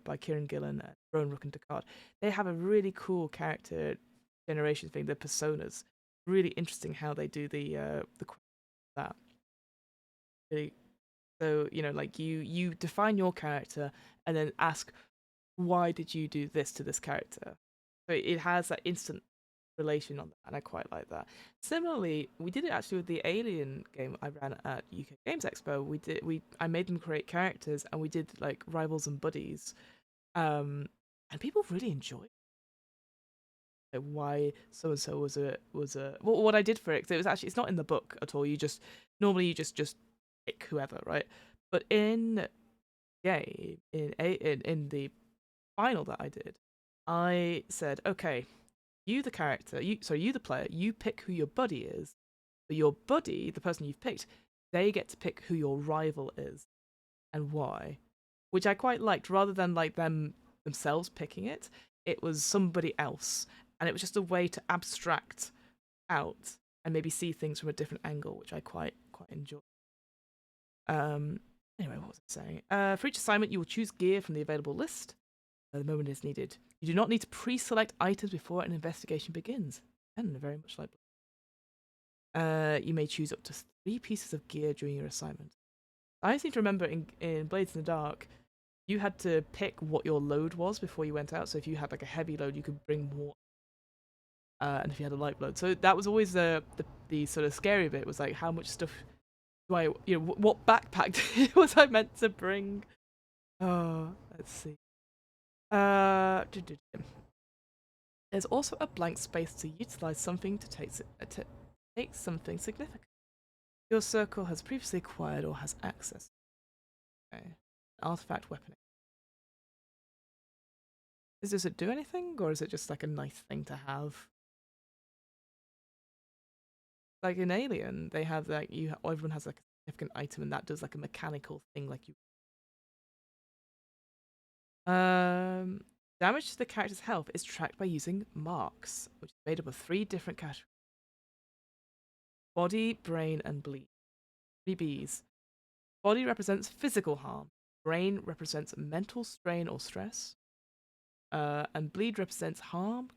by Kieran Gillen and Rowan Rook and Descartes, they have a really cool character generation thing, the personas. Really interesting how they do the that. Really, so you know, like you define your character and then ask why did you do this to this character. So it has that instant relation on that, and I quite like that. Similarly, we did it actually with the Alien game I ran at UK Games Expo. I made them create characters, and we did like rivals and buddies, and people really enjoyed it. Why so and so was a well, what I did for it, 'cause it was actually it's not in the book at all. You just normally you just pick whoever, right? But in game in the final that I did, I said, okay, you the character, you the player, you pick who your buddy is, but your buddy, the person you've picked, they get to pick who your rival is and why, which I quite liked. Rather than like themselves picking it, it was somebody else, and it was just a way to abstract out and maybe see things from a different angle, which I quite enjoy. Anyway, what was I saying? For each assignment, you will choose gear from the available list the moment it is needed. You do not need to pre-select items before an investigation begins. And very much like you may choose up to 3 pieces of gear during your assignment. I seem to remember in Blades in the Dark, you had to pick what your load was before you went out. So if you had like a heavy load, you could bring more, and if you had a light load, so that was always the sort of scary bit, was like how much stuff do I, what backpack was I meant to bring? Oh, let's see. There's also a blank space to utilize something to take something significant. Your circle has previously acquired or has access. Okay. Artifact weapon. Does it do anything, or is it just like a nice thing to have? Like in Alien, they have like everyone has like a significant item, and that does like a mechanical thing, like you. Damage to the character's health is tracked by using marks, which is made up of 3 different categories: body, brain, and bleed. 3 Bs. Body represents physical harm. Brain represents mental strain or stress. And bleed represents harm.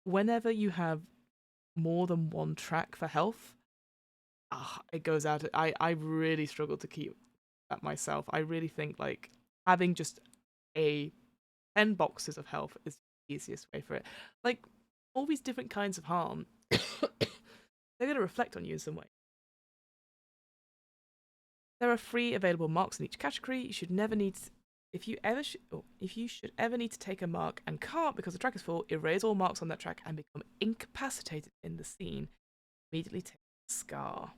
Whenever you have more than one track for health, it goes out. I really struggle to keep that myself. I really think like having just a 10 boxes of health is the easiest way for it. Like all these different kinds of harm, they're going to reflect on you in some way. There are 3 available marks in each category. You should never need to, if you should ever need to take a mark and can't because the track is full, erase all marks on that track and become incapacitated in the scene. Immediately take a scar.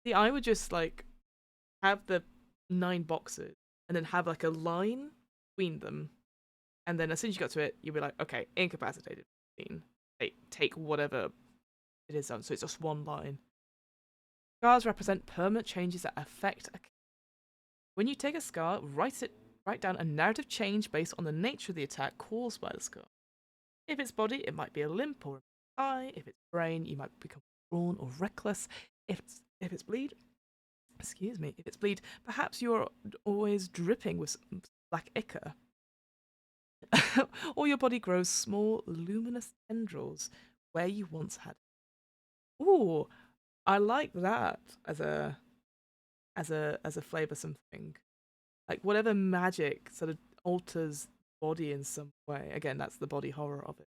See, I would just like have the 9 boxes and then have like a line between them, and then as soon as you got to it, you'll be like, okay, incapacitated scene. Take whatever it is on. So it's just one line. Scars represent permanent changes that affect a. When you take a scar, write down a narrative change based on the nature of the attack caused by the scar. If it's body, it might be a limp or an eye. If it's brain, you might become drawn or reckless. If it's bleed, if it's bleed, perhaps you're always dripping with black ichor. Or your body grows small, luminous tendrils where you once had. Ooh, I like that as a flavoursome thing. Like whatever magic sort of alters body in some way. Again, that's the body horror of it.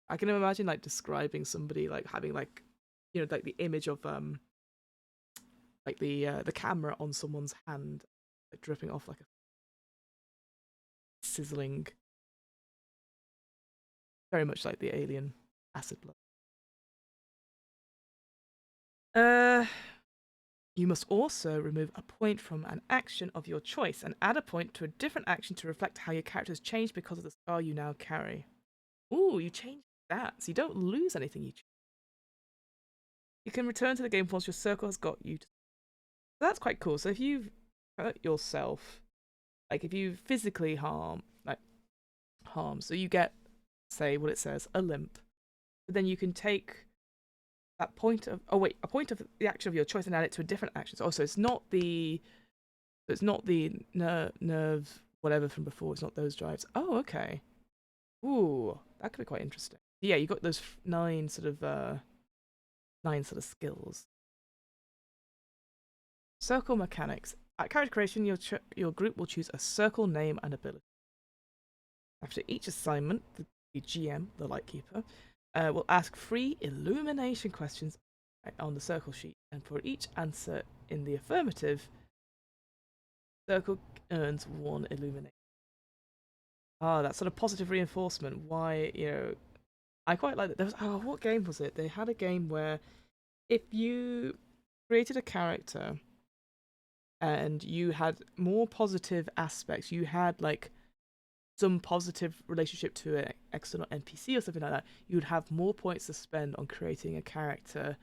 I can imagine like describing somebody like having like, like the image of like the camera on someone's hand, like dripping off like a sizzling, very much like the alien acid blood. You must also remove a point from an action of your choice and add a point to a different action to reflect how your character has changed because of the scar you now carry. Ooh, you changed that, so you don't lose anything you choose. You can return to the game once your circle has got you. So that's quite cool. So if you've hurt yourself, like if you physically harm, so you get, say what it says, a limp, but then you can take that point of a point of the action of your choice and add it to a different action. So also it's not the nerve whatever from before. It's not those drives. Oh, okay. Ooh, that could be quite interesting. Yeah, you got those 9 sort of skills. Circle mechanics. At character creation, your group will choose a circle name and ability. After each assignment, the GM, the Lightkeeper, will ask 3 illumination questions on the circle sheet, and for each answer in the affirmative, circle earns 1 illumination. That sort of positive reinforcement. Why, I quite like that. There was, what game was it? They had a game where if you created a character and you had more positive aspects, you had like some positive relationship to an external NPC or something like that, you would have more points to spend on creating a character,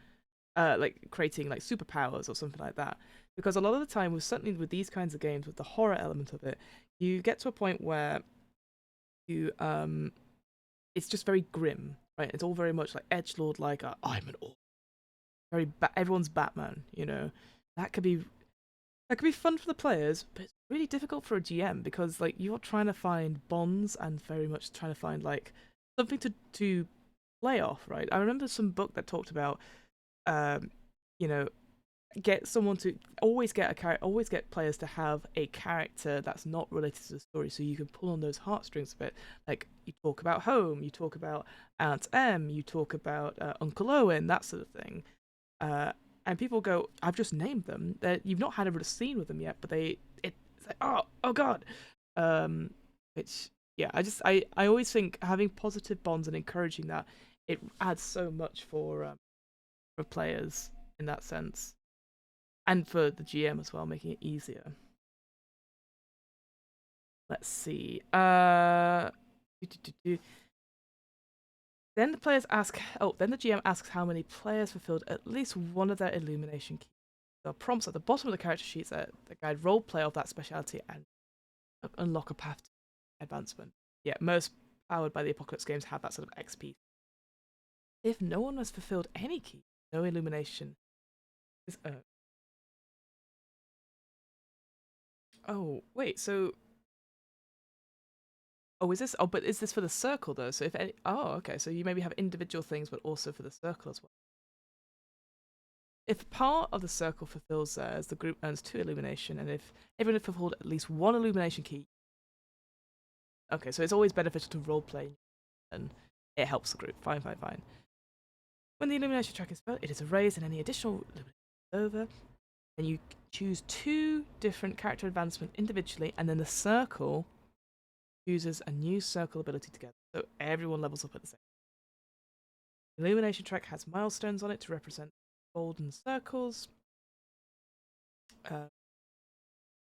like creating like superpowers or something like that. Because a lot of the time, certainly with these kinds of games, with the horror element of it, you get to a point where it's just very grim, right? It's all very much like edgelord, like I'm an all everyone's Batman, That could be fun for the players, but it's really difficult for a GM because like you're trying to find bonds and very much trying to find like something to play off, right? I remember some book that talked about, um, you know, get someone to always get players to have a character that's not related to the story, so you can pull on those heartstrings a bit. Like you talk about home, you talk about Aunt Em, you talk about Uncle Owen, that sort of thing. And people go, I've just named them. That you've not had a scene with them yet, but it's like, oh god. Which yeah, I always think having positive bonds and encouraging that, it adds so much for players in that sense, and for the GM as well, making it easier. Let's see. Then the players ask. Oh, then the GM asks how many players fulfilled at least one of their illumination keys. There are prompts at the bottom of the character sheets that guide roleplay of that speciality and unlock a path to advancement. Yeah, most powered by the Apocalypse games have that sort of XP. If no one has fulfilled any key, no illumination is earned. Oh, wait, so oh, is this? Oh, but is this for the circle though? So if any, oh, okay. So you maybe have individual things, but also for the circle as well. If part of the circle fulfills theirs, the group earns 2 illumination, and if everyone has fulfilled at least 1 illumination key, okay. So it's always beneficial to roleplay, and it helps the group. Fine, fine, fine. When the illumination track is filled, it is erased, and any additional illumination is over. And you choose 2 different character advancement individually, and then the circle chooses a new circle ability together, so everyone levels up at the same. The illumination track has milestones on it to represent golden circles.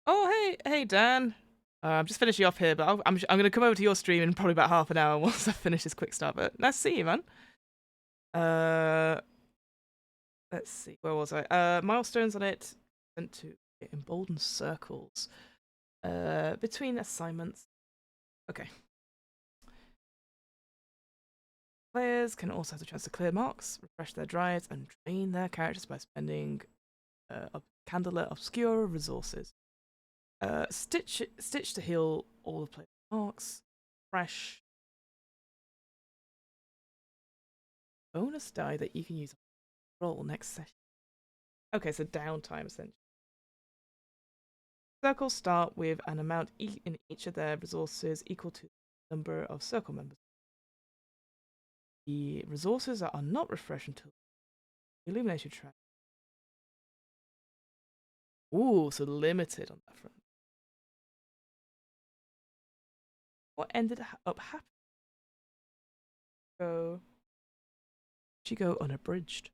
Oh, hey, Dan. I'm just finishing off here, but I'm going to come over to your stream in probably about half an hour once I finish this quick start. But nice to see you, man. Let's see, where was I? Milestones on it sent to emboldened circles. Between assignments. Okay. Players can also have the chance to clear marks, refresh their drives, and drain their characters by spending Candela Obscura resources. Stitch to heal all the players' marks. Fresh. Bonus die that you can use on roll next session. Okay, so downtime essentially. Circles start with an amount in each of their resources equal to the number of circle members. The resources are not refreshed until the illumination track. Ooh, so limited on that front. What ended up happening? She go unabridged.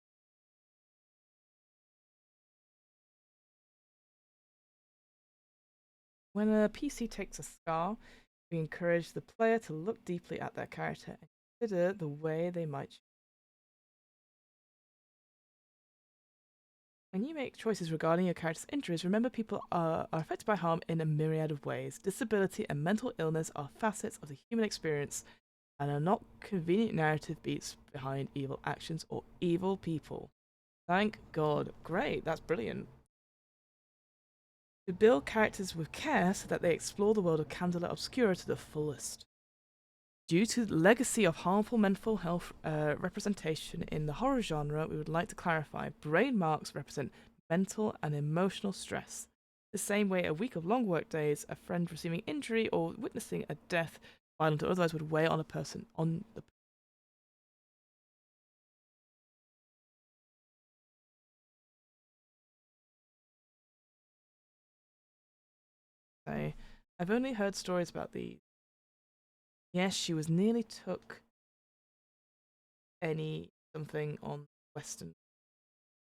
When a PC takes a scar, we encourage the player to look deeply at their character and consider the way they might. When you make choices regarding your character's injuries, remember people are affected by harm in a myriad of ways. Disability and mental illness are facets of the human experience and are not convenient narrative beats behind evil actions or evil people. Thank God. Great, that's brilliant. To build characters with care so that they explore the world of Candela Obscura to the fullest. Due to the legacy of harmful mental health representation in the horror genre, we would like to clarify brain marks represent mental and emotional stress. The same way a week of long work days, a friend receiving injury, or witnessing a death, violent or otherwise, would weigh on a person. I've only heard stories about these. Yes, she was nearly took any something on Western.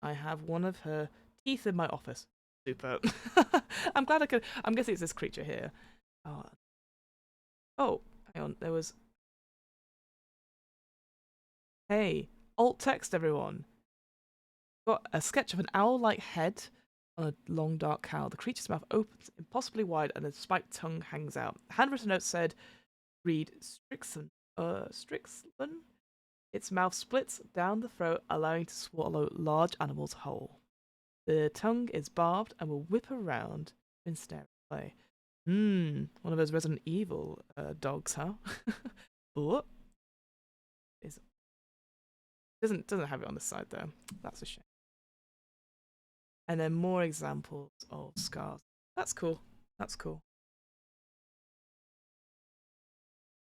I have one of her teeth in my office. Super. I'm glad I could. I'm guessing it's this creature here. Oh, hang on. There was. Hey, alt text, everyone. Got a sketch of an owl-like head on a long dark cowl. The creature's mouth opens impossibly wide and a spiked tongue hangs out. A handwritten note said, "Read Strixon. Strixon." Its mouth splits down the throat, allowing it to swallow large animals whole. The tongue is barbed and will whip around and stare away. One of those Resident Evil dogs, huh? What? Doesn't have it on the side though. That's a shame. And then more examples of scars. That's cool. That's cool.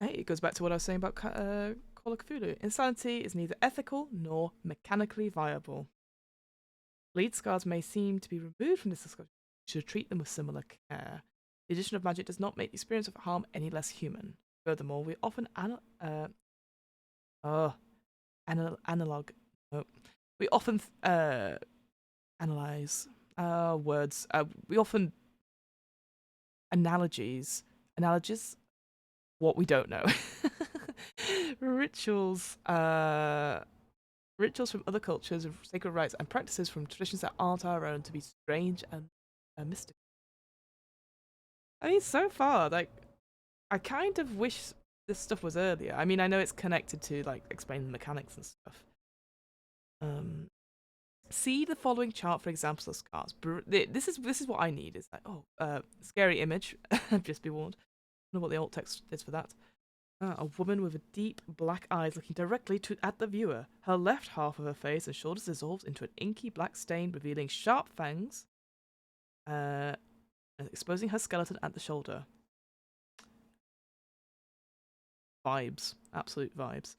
Hey, it goes back to what I was saying about Call of Cthulhu. Insanity is neither ethical nor mechanically viable. Bleed scars may seem to be removed from this discussion. You should treat them with similar care. The addition of magic does not make the experience of harm any less human. Furthermore, we often analog. No. We often analyze words. We often analogies what we don't know. Rituals rituals from other cultures, sacred rites, and practices from traditions that aren't our own to be strange and mystical. I mean, so far, like, I kind of wish this stuff was earlier. I mean, I know it's connected to like explaining the mechanics and stuff. See the following chart for examples of scars. This is what I need. Is like, scary image. Just be warned. I don't know what the alt text is for that. A woman with deep black eyes looking directly at the viewer. Her left half of her face and shoulders dissolves into an inky black stain, revealing sharp fangs, exposing her skeleton at the shoulder. Vibes, absolute vibes.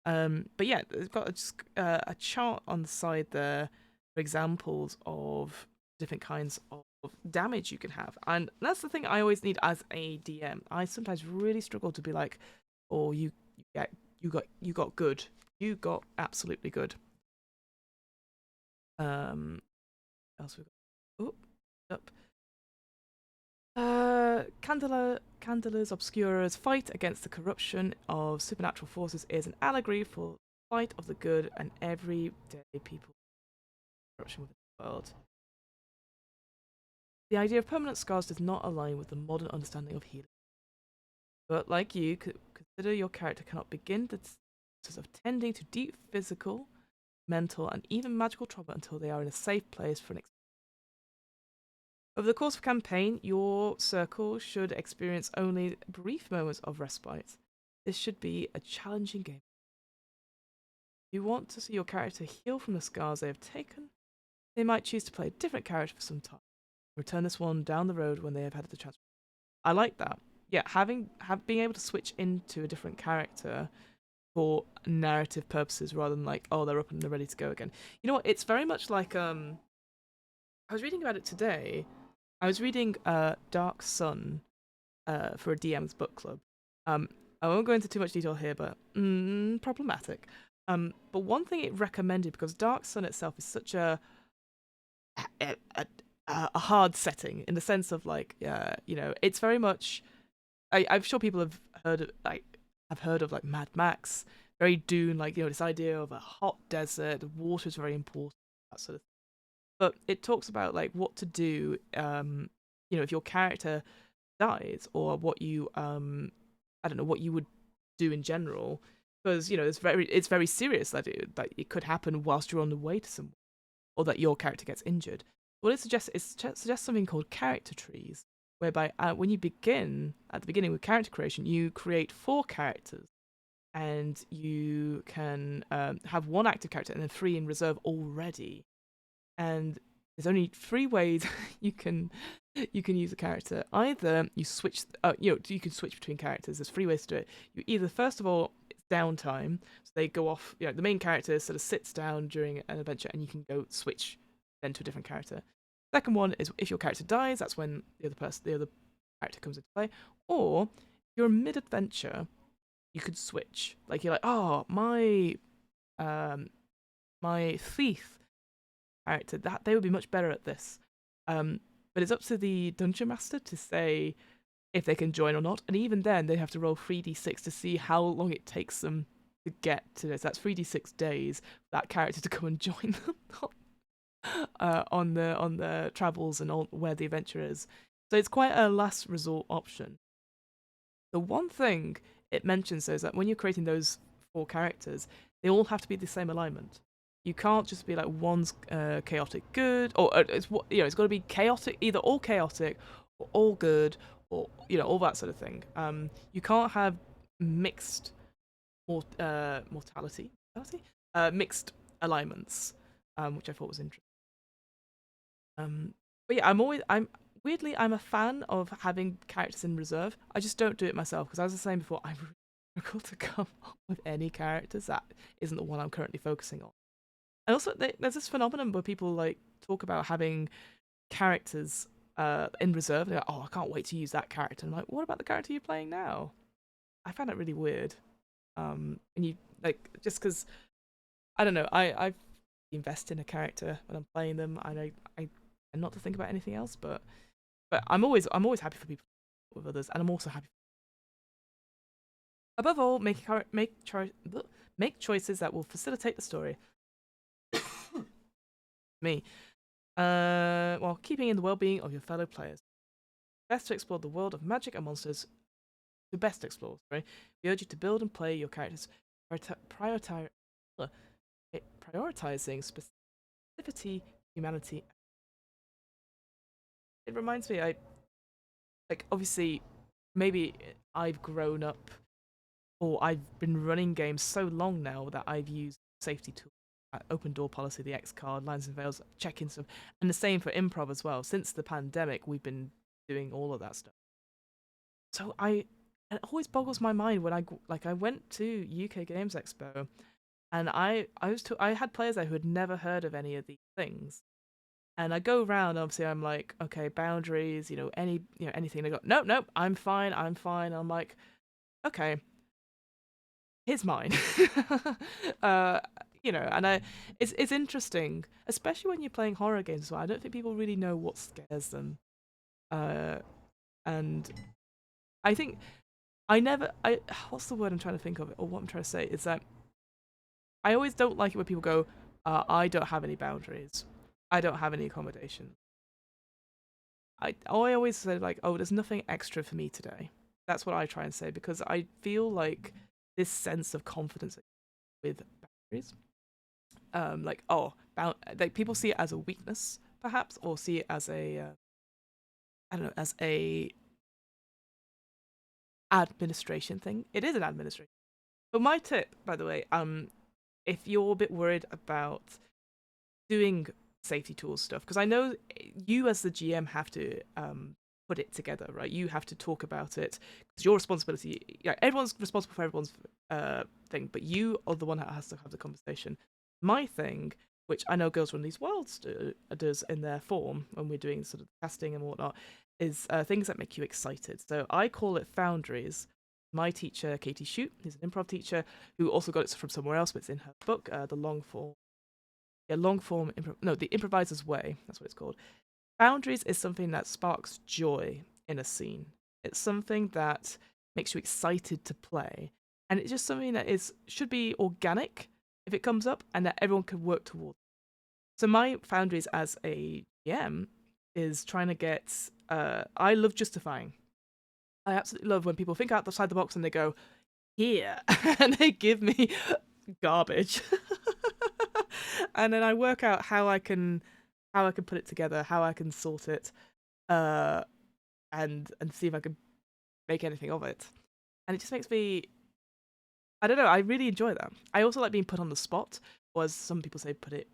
But yeah, it's got a chart on the side there for examples of different kinds of damage you can have, and that's the thing I always need as a DM. I sometimes really struggle to be like, "Oh, you got good, you got absolutely good." Else we got? Oh, up. Candela's Obscura's fight against the corruption of supernatural forces is an allegory for the fight of the good and everyday people corruption within the world. The idea of permanent scars does not align with the modern understanding of healing. But like you, consider your character cannot begin the process of tending to deep physical, mental, and even magical trauma until they are in a safe place for an experience. Over the course of campaign, your circle should experience only brief moments of respite. This should be a challenging game. If you want to see your character heal from the scars they have taken, they might choose to play a different character for some time. Return this one down the road when they have had the chance. I like that. Yeah, being able to switch into a different character for narrative purposes rather than like, oh, they're up and they're ready to go again. You know what? It's very much like I was reading about it today. I was reading Dark Sun for a DM's book club. I won't go into too much detail here, but problematic. But one thing it recommended, because Dark Sun itself is such a hard setting in the sense of like, you know, it's very much. I'm sure people have heard of like Mad Max, very Dune, like, you know, this idea of a hot desert, water is very important, that sort of thing. But it talks about like what to do, you know, if your character dies, or what you I don't know, what you would do in general, because, you know, it's very serious that it could happen whilst you're on the way to somewhere, or that your character gets injured. What it suggests something called character trees, whereby when you begin at the beginning with character creation, you create 4 characters, and you can have 1 active character and then 3 in reserve already. And there's only 3 ways you can use a character. Either you switch, you know, you can switch between characters. There's 3 ways to do it. You either, first of all, it's downtime, so they go off. You know, the main character sort of sits down during an adventure, and you can go switch then to a different character. Second one is if your character dies, that's when the other character comes into play. Or if you're mid-adventure, you could switch. Like, you're like, oh, my thief character, that they would be much better at this. But it's up to the dungeon master to say if they can join or not. And even then, they have to roll 3d6 to see how long it takes them to get to this. That's 3d6 days for that character to come and join them on the travels and all where the adventure is. So it's quite a last resort option. The one thing it mentions though is that when you're creating those 4 characters, they all have to be the same alignment. You can't just be like one's chaotic good, or it's, you know, it's got to be chaotic, either all chaotic or all good, or, you know, all that sort of thing. You can't have mixed mortality. mixed alignments, which I thought was interesting. But yeah, I'm a fan of having characters in reserve. I just don't do it myself because, as I was saying before, I really struggle to come up with any characters that isn't the one I'm currently focusing on. And also, there's this phenomenon where people like talk about having characters in reserve. They're like, oh, I can't wait to use that character. I'm like, what about the character you're playing now? I found that really weird. And you like just because I don't know, I invest in a character when I'm playing them. I and not to think about anything else, but I'm always happy for people with others, and I'm also happy. Above all, make choices that will facilitate the story. Me, while keeping in the well-being of your fellow players. Best to explore the world of magic and monsters. To best explore, sorry. We urge you to build and play your characters, prioritizing specificity, humanity. It reminds me, I like obviously maybe I've grown up or I've been running games so long now that I've used safety tools, open door policy, the X card, lines and veils, check-in stuff, and the same for improv as well. Since the pandemic, we've been doing all of that stuff. So it always boggles my mind when I went to UK Games Expo, and I had players there who had never heard of any of these things. And I go around, obviously, I'm like, okay, boundaries, anything. They go, nope, nope, I'm fine, I'm fine. I'm like, okay, here's mine. uh, and it's interesting, especially when you're playing horror games as well. I don't think people really know what scares them. Uh, and I think what's the word I'm trying to think of, or what I'm trying to say is that I always don't like it when people go, I don't have any boundaries. I don't have any accommodation. I always say like, oh, there's nothing extra for me today. That's what I try and say because I feel like this sense of confidence with boundaries, like like people see it as a weakness perhaps, or see it as a I don't know, as a administration thing. It is an administration. But my tip, by the way, if you're a bit worried about doing safety tools stuff, because I know you as the GM have to put it together, right? You have to talk about it. It's your responsibility. Yeah, everyone's responsible for everyone's thing, but you are the one that has to have the conversation. My thing, which I know Girls Run These Worlds does in their form when we're doing sort of casting and whatnot, is things that make you excited. So I call it foundries. My teacher, Katie Shute, who's an improv teacher, who also got it from somewhere else, but it's in her book, the long form. Yeah, the improviser's way. That's what it's called. Boundaries is something that sparks joy in a scene. It's something that makes you excited to play, and it's just something that should be organic if it comes up, and that everyone can work towards. So my boundaries as a GM is trying to get. I love justifying. I absolutely love when people think outside the box and they go, here, and they give me garbage. And then I work out how I can put it together, how I can sort it, and see if I can make anything of it. And it just makes me, I don't know, I really enjoy that. I also like being put on the spot, or as some people say, put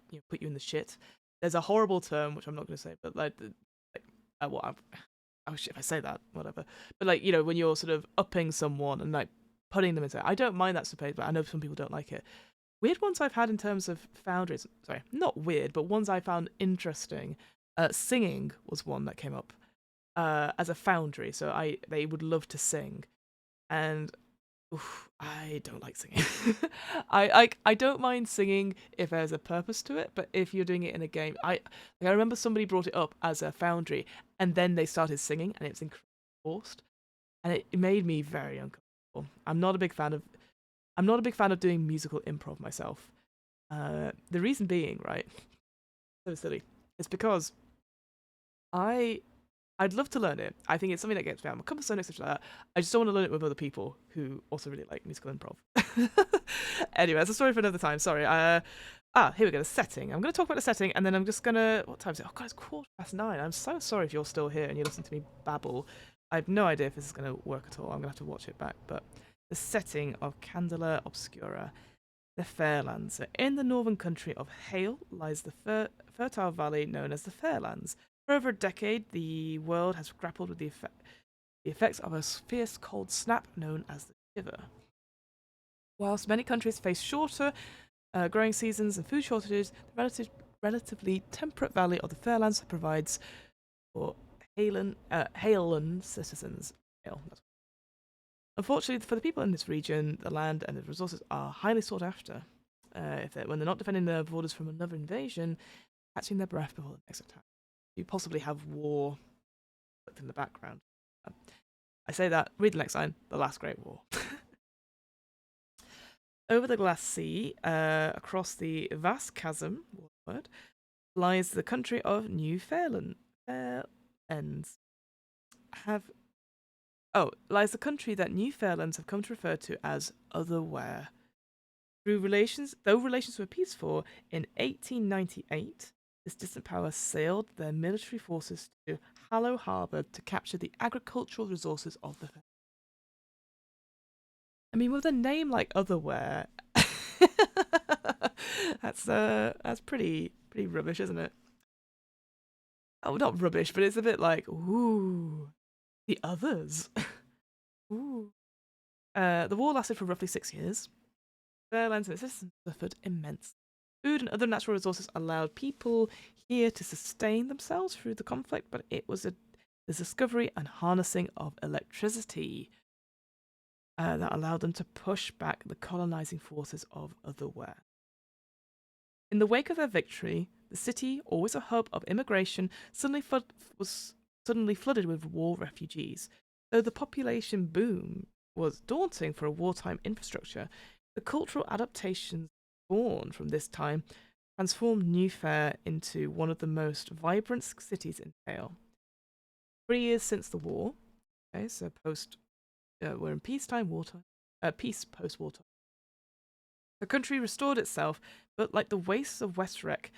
you in the shit. There's a horrible term which I'm not going to say, but oh shit, if I say that, whatever. But like, when you're sort of upping someone and like putting them into it, I don't mind that suppose, but I know some people don't like it. Weird ones I've had in terms of foundries. Sorry, not weird, but ones I found interesting. Singing was one that came up as a foundry, so they would love to sing, and I don't like singing. I don't mind singing if there's a purpose to it, but if you're doing it in a game, I remember somebody brought it up as a foundry, and then they started singing, and it was incredibly forced, and it made me very uncomfortable. I'm not a big fan of doing musical improv myself. The reason being, right, so silly, it's because I'd love to learn it. I think it's something that gets me out of my comfort zone, etc. Like that. I just don't want to learn it with other people who also really like musical improv. Anyway, that's a story for another time. Sorry. Here we go. The setting. I'm going to talk about the setting, and then I'm just going to. What time is it? Oh God, it's 9:15. I'm so sorry if you're still here and you listen to me babble. I have no idea if this is going to work at all. I'm going to have to watch it back. But the setting of Candela Obscura. the Fairlands. So in the northern country of Hale lies the fertile valley known as the Fairlands. For over a decade, the world has grappled with the effects of a fierce cold snap known as the Shiver. Whilst many countries face shorter growing seasons and food shortages, the relatively temperate valley of the Fairlands provides for Haleland citizens. Unfortunately for the people in this region, the land and the resources are highly sought after. When they're not defending their borders from another invasion, catching their breath before the next attack. You possibly have war in the background. I say that, read the next line, the last Great War. Over the Glass Sea, across the vast chasm, lies the country of New Fairlands. Lies the country that New Fairlands have come to refer to as Otherwhere. Though relations were peaceful, in 1898, this distant power sailed their military forces to Hallow Harbour to capture the agricultural resources of the. I mean, with a name like Otherwhere, that's pretty rubbish, isn't it? Oh, not rubbish, but it's a bit like, ooh, the others. Ooh. The war lasted for roughly 6 years. Fairlands and its citizens suffered immense. Food and other natural resources allowed people here to sustain themselves through the conflict, but it was the discovery and harnessing of electricity that allowed them to push back the colonizing forces of Otherwhere. In the wake of their victory, the city, always a hub of immigration, was suddenly flooded with war refugees. Though the population boom was daunting for a wartime infrastructure, the cultural adaptations born from this time transformed New Fair into one of the most vibrant cities in Hale. 3 years since the war, okay, so we're in peacetime, peace post-wartime. The country restored itself, but like the wastes of Westrek,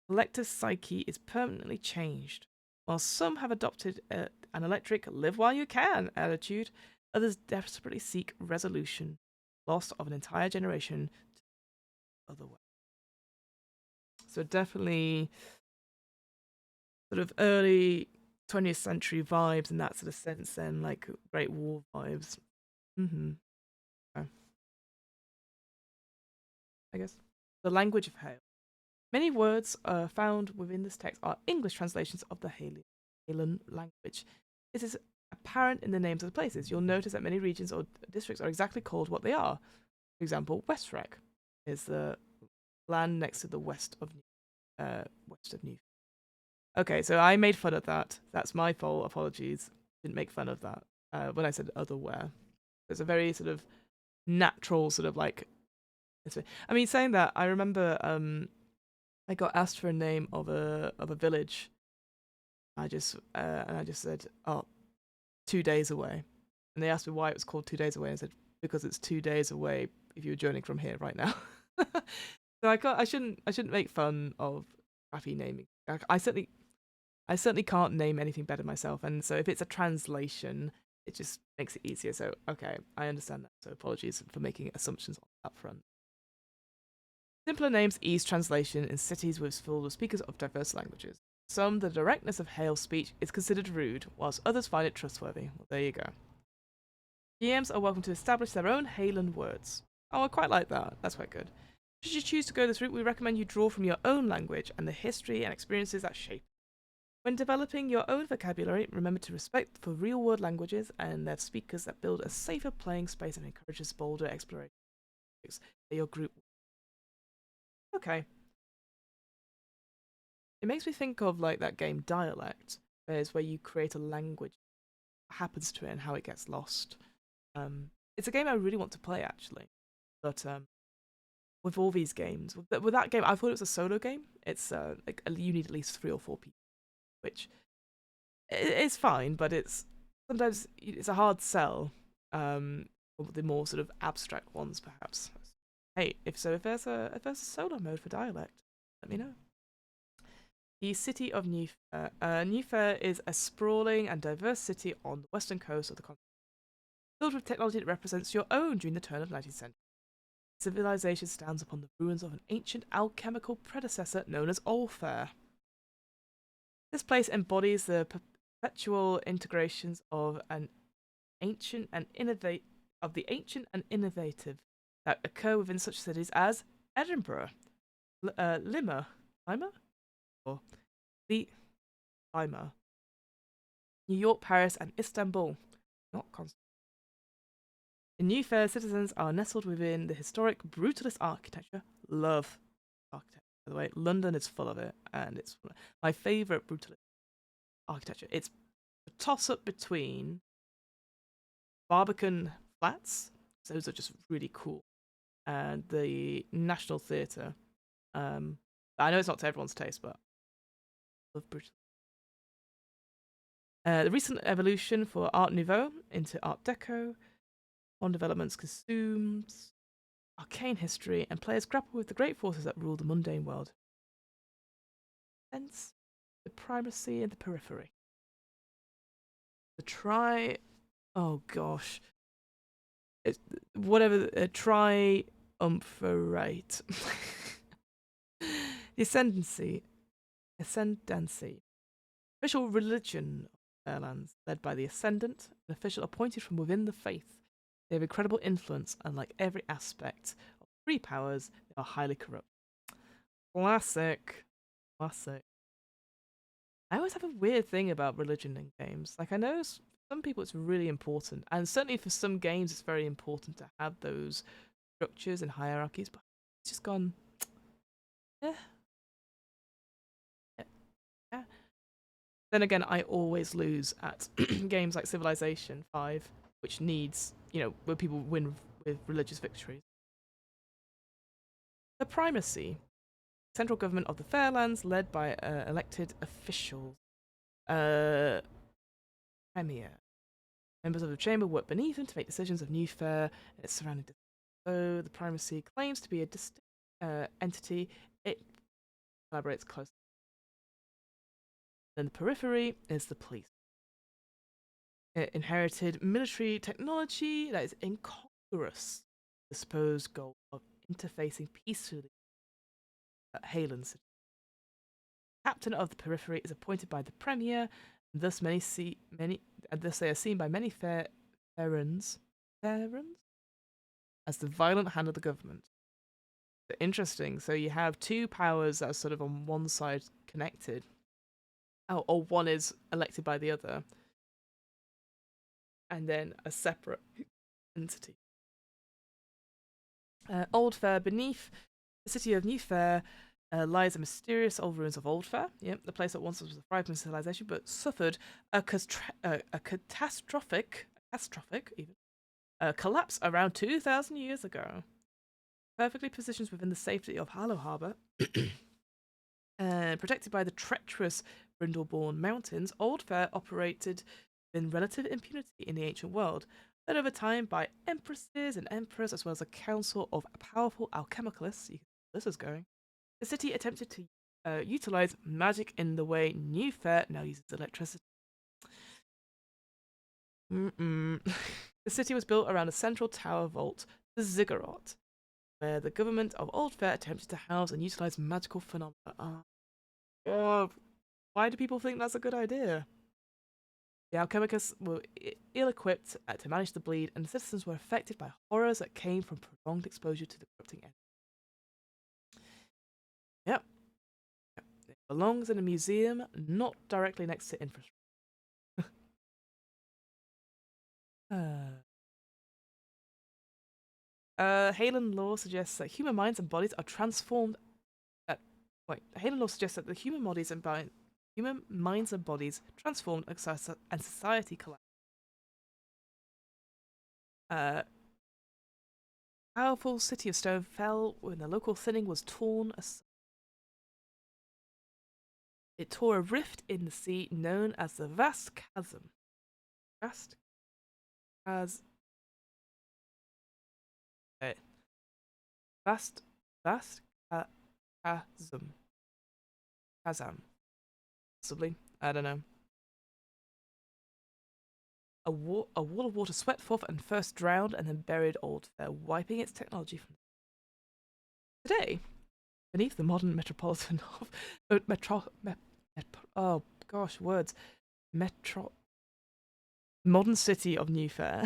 the collector's psyche is permanently changed. While some have adopted an electric live while you can attitude, others desperately seek resolution, loss of an entire generation to Otherwhere. So definitely sort of early 20th century vibes in that sort of sense then, like Great War vibes. Okay. I guess. The language of Hale. Many words found within this text are English translations of the Halen language. This is apparent in the names of the places. You'll notice that many regions or districts are exactly called what they are. For example, Westrek is the land next to the west of New. Okay, so I made fun of that. That's my fault. Apologies. Didn't make fun of that when I said Otherwhere. It's a very sort of natural sort of like. I mean, saying that, I remember I got asked for a name of a village. I just said, oh, 2 days away, and they asked me why it was called 2 days away. And I said because it's 2 days away if you're journeying from here right now. So I shouldn't make fun of crappy naming. I certainly can't name anything better myself, and so if it's a translation, it just makes it easier. So okay, I understand that. So apologies for making assumptions up front. Simpler names ease translation in cities full of speakers of diverse languages. Some, the directness of Hale's speech is considered rude, whilst others find it trustworthy. Well, there you go. GMs are welcome to establish their own Halen words. Oh, I quite like that. That's quite good. Should you choose to go this route, we recommend you draw from your own language and the history and experiences that shape it. When developing your own vocabulary, remember to respect for real-world languages and their speakers that build a safer playing space and encourages bolder exploration. Your group. Okay. It makes me think of like that game Dialect, where you create a language, what happens to it and how it gets lost. It's a game I really want to play actually, but with all these games, with that game, I thought it was a solo game. It's like you need at least 3 or 4 people, which it's fine, but sometimes it's a hard sell. The more sort of abstract ones, perhaps. Hey, if there's a solo mode for Dialect, let me know. The city of New Fair. New Fair is a sprawling and diverse city on the western coast of the continent, filled with technology that represents your own during the turn of the 19th century. Civilization stands upon the ruins of an ancient alchemical predecessor known as Olfair. This place embodies the perpetual integrations of an ancient and ancient and innovative that occur within such cities as Edinburgh, Lima, or Lima, New York, Paris, and Istanbul. Not constant. In New Fair, citizens are nestled within the historic brutalist architecture. Love architecture, by the way. London is full of it, and it's my favourite brutalist architecture. It's a toss-up between Barbican Flats, those are just really cool, and the National Theatre. I know it's not to everyone's taste, but I love brutalist. The recent evolution for Art Nouveau into Art Deco. On developments consumes arcane history, and players grapple with the great forces that rule the mundane world. Hence, the primacy and the periphery. Oh gosh. It's whatever. Triumvirate. The ascendancy. Official religion of Fairlands, led by the Ascendant, an official appointed from within the faith. They have incredible influence, and like every aspect of three powers, they are highly corrupt. Classic. I always have a weird thing about religion in games. Like, I know some people it's really important, and certainly for some games it's very important to have those structures and hierarchies, but it's just gone, yeah. Then again, I always lose at games like Civilization 5, which needs, where people win with religious victories. The primacy. Central government of the Fairlands, led by elected officials. Premier. Members of the chamber work beneath him to make decisions of New Fair and its surrounding districts. So the primacy claims to be a distinct entity. It collaborates closely. Then the periphery is the police. It inherited military technology that is incongruous with the supposed goal of interfacing peacefully at Halen's city. Captain of the periphery is appointed by the premier, and thus they are seen by many Faerans as the violent hand of the government. Interesting. So you have two powers that are sort of on one side connected. Or one is elected by the other. And then a separate entity. Old Fair. Beneath the city of New Fair lies the mysterious old ruins of Old Fair. Yep, the place that once was a thriving civilization, but suffered a catastrophic collapse around 2,000 years ago. Perfectly positioned within the safety of Hallow Harbour, protected by the treacherous Brindleborn Mountains, Old Fair operated in relative impunity in the ancient world, led over time by empresses and emperors, as well as a council of powerful alchemicalists. This is going. The city attempted to utilize magic in the way New Fair now uses electricity. The city was built around a central tower vault, the Ziggurat, where the government of Old Fair attempted to house and utilize magical phenomena. Why do people think that's a good idea? The alchemists were ill-equipped to manage the bleed, and the citizens were affected by horrors that came from prolonged exposure to the corrupting energy. Yep. It belongs in a museum, not directly next to infrastructure. Halen law suggests that human minds and bodies are transformed. Halen law suggests that the human minds and bodies transformed and society collapsed. Powerful city of stone fell when the local thinning was torn aside. It tore a rift in the sea known as the Vast Chasm. Vast Chasm. Possibly. I don't know. A wall of water swept forth and first drowned and then buried Old Fair, wiping its technology from. Today, beneath the modern metropolitan of oh gosh, words. Modern city of New Fair,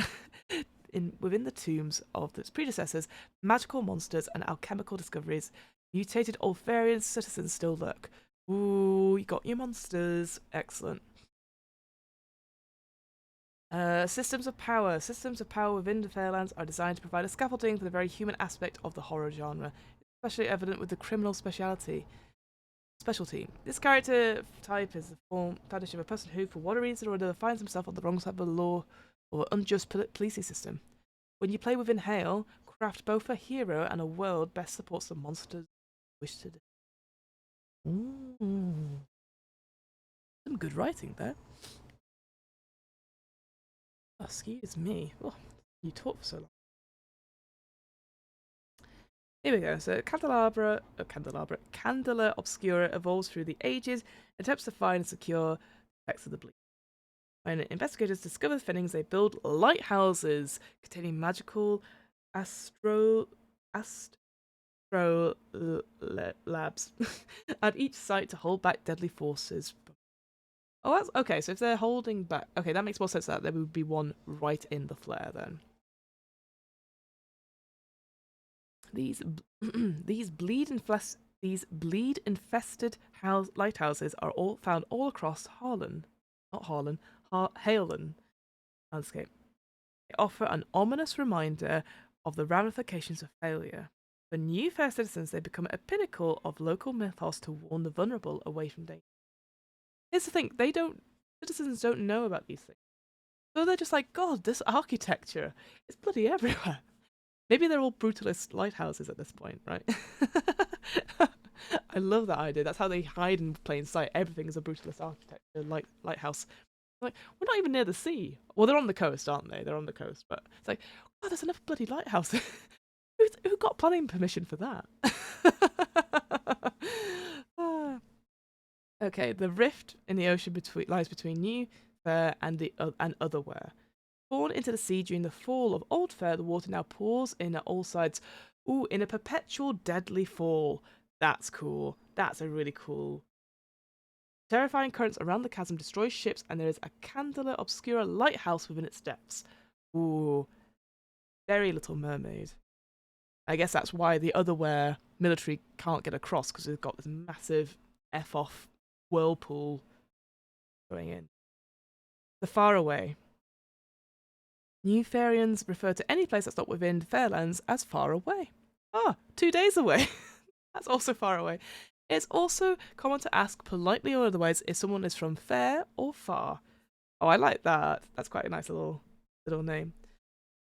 within the tombs of its predecessors, magical monsters and alchemical discoveries, mutated Olfarian citizens still lurk. Ooh, you got your monsters. Excellent. Systems of power. Systems of power within the Fairlands are designed to provide a scaffolding for the very human aspect of the horror genre, especially evident with the criminal specialty. This character type is the foundation of a person who, for one reason or another, finds himself on the wrong side of the law or unjust policing system. When you play within Hale, craft both a hero and a world best supports the monsters you wish to do. Ooh. Some good writing there. Oh, excuse me. Oh, you talk for so long. Here we go. So Candela Obscura evolves through the ages and attempts to find and secure the effects of the bleed. When investigators discover things, they build lighthouses containing magical astro labs at each site to hold back deadly forces. Oh, that's okay. So if they're holding back, okay, that makes more sense. That there would be one right in the flare then. These bleed infested lighthouses are all found all across Haleland landscape. They offer an ominous reminder of the ramifications of failure. For New Fair citizens, they become a pinnacle of local mythos to warn the vulnerable away from danger. Here's the thing: citizens don't know about these things, so they're just like, God, this architecture is bloody everywhere. Maybe they're all brutalist lighthouses at this point, right? I love that idea. That's how they hide in plain sight. Everything is a brutalist architecture, lighthouse. Like, we're not even near the sea. Well, they're on the coast, aren't they? They're on the coast, but it's like, oh, there's another bloody lighthouse. Who got planning permission for that? Okay, the rift in the ocean lies between New Fair and Otherwhere. Born into the sea during the fall of Old Fair, the water now pours in at all sides. Ooh, in a perpetual deadly fall. That's cool. That's a really cool. Terrifying currents around the chasm destroy ships, and there is a Candela Obscura lighthouse within its depths. Ooh, very Little Mermaid. I guess that's why the Otherwhere military can't get across, because they've got this massive F-off whirlpool going in. The Faraway. New Farians refer to any place that's not within Fairlands as far away. 2 days away. That's also far away. It's also common to ask politely or otherwise if someone is from fair or far. Oh, I like that. That's quite a nice little name.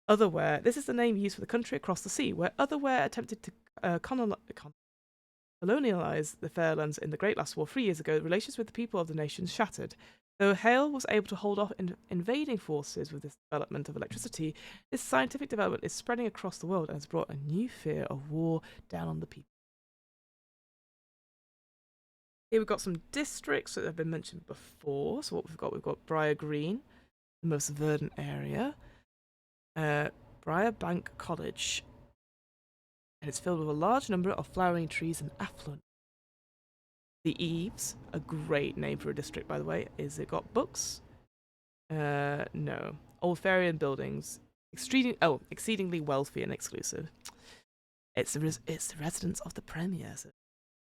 Otherwhere. This is the name used for the country across the sea, where Otherwhere attempted to colonialize the Fairlands in the Great Last War 3 years ago. Relations with the people of the nation shattered. Though Hale was able to hold off invading forces with this development of electricity, this scientific development is spreading across the world and has brought a new fear of war down on the people. Here we've got some districts that have been mentioned before. So what we've got Briar Green, the most verdant area. Briar Bank College. And it's filled with a large number of flowering trees and affluent. The Eaves, a great name for a district, by the way. Is it got books? No. Olfarian buildings. Exceedingly wealthy and exclusive. It's the residence of the Premier, so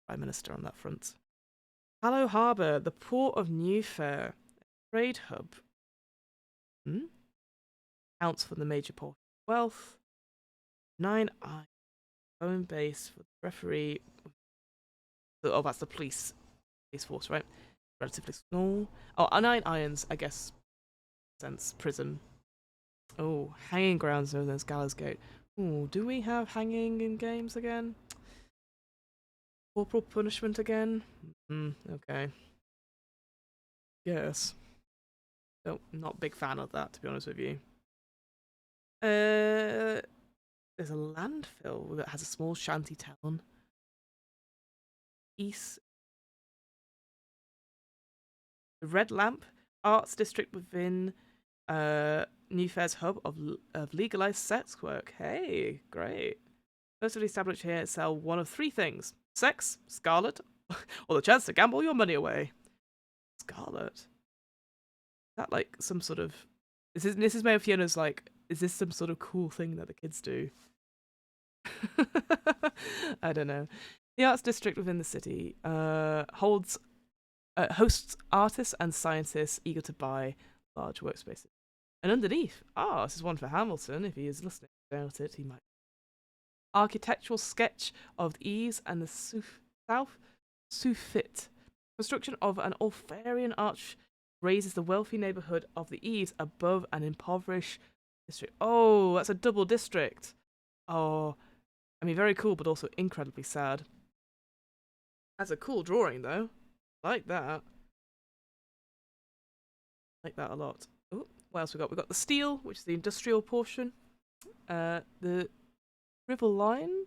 Prime Minister on that front. Hallow Harbour, the port of New Fair, trade hub. Counts for the major port of wealth. 9 Eyes, home base for the referee. Oh, that's the police force, right? Relatively small. Oh, 9 Irons, I guess. Sense prison. Oh, hanging grounds known as Gallows Gate. Oh, do we have hanging in games again? Corporal punishment again? Okay. Yes. Not a big fan of that, to be honest with you. There's a landfill that has a small shanty town. East. The Red Lamp Arts District within New Fair's hub of legalized sex work. Hey, great. Most of these tablets here sell one of three things: sex, scarlet, or the chance to gamble your money away. Scarlet. Is that like some sort of... This is Mayor Fiona's like, is this some sort of cool thing that the kids do? I don't know. The arts district within the city hosts artists and scientists eager to buy large workspaces. And underneath, this is one for Hamilton. If he is listening about it, he might. Architectural sketch of the eaves and the south soffit. Construction of an Orpharian arch raises the wealthy neighborhood of the eaves above an impoverished district. Oh, that's a double district. Oh, I mean, very cool, but also incredibly sad. That's a cool drawing, though. Like that. Like that a lot. Oh, what else we got? We got the steel, which is the industrial portion. The River Line,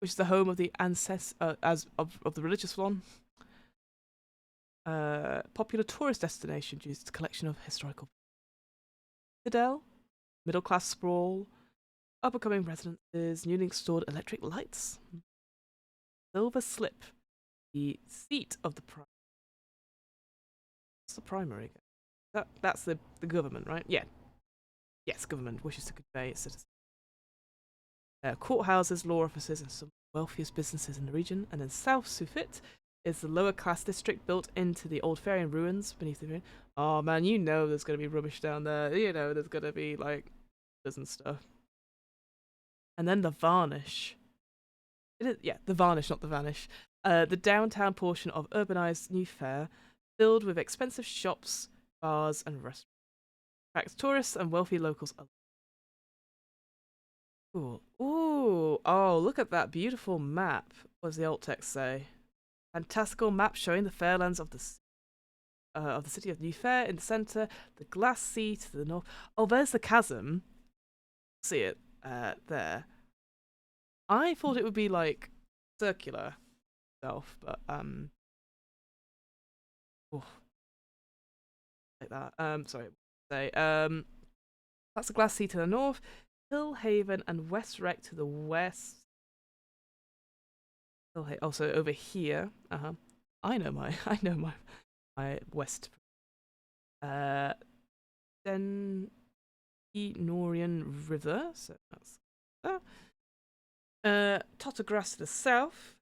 which is the home of the of the religious one. Popular tourist destination due to its collection of historical. Citadel, middle class sprawl, up-and-coming residences, newly installed electric lights. Silver Slip, the seat of the prime. What's the primary? That's the government, right? Yeah. Yes, government wishes to convey its citizens. Courthouses, law offices, and some of the wealthiest businesses in the region. And then South Soffit is the lower class district built into the old Farian ruins beneath the ruin. Oh man, you know there's gonna be rubbish down there. You know there's gonna be like and stuff. And then the Varnish. The Varnish, not the Vanish. The downtown portion of urbanized New Fair, filled with expensive shops, bars, and restaurants. Attracts tourists and wealthy locals alike. Cool. Ooh, oh, look at that beautiful map. What does the alt text say? Fantastical map showing the fairlands of the city of New Fair in the center, the glass sea to the north. Oh, there's the chasm. See it there. I thought it would be like circular itself, but like that. Sorry. That's the glass sea to the north, Hillhaven and West Wreck to the west. Also over here. I know my west. Then Norian River, so that's that. Tottergrass to the south,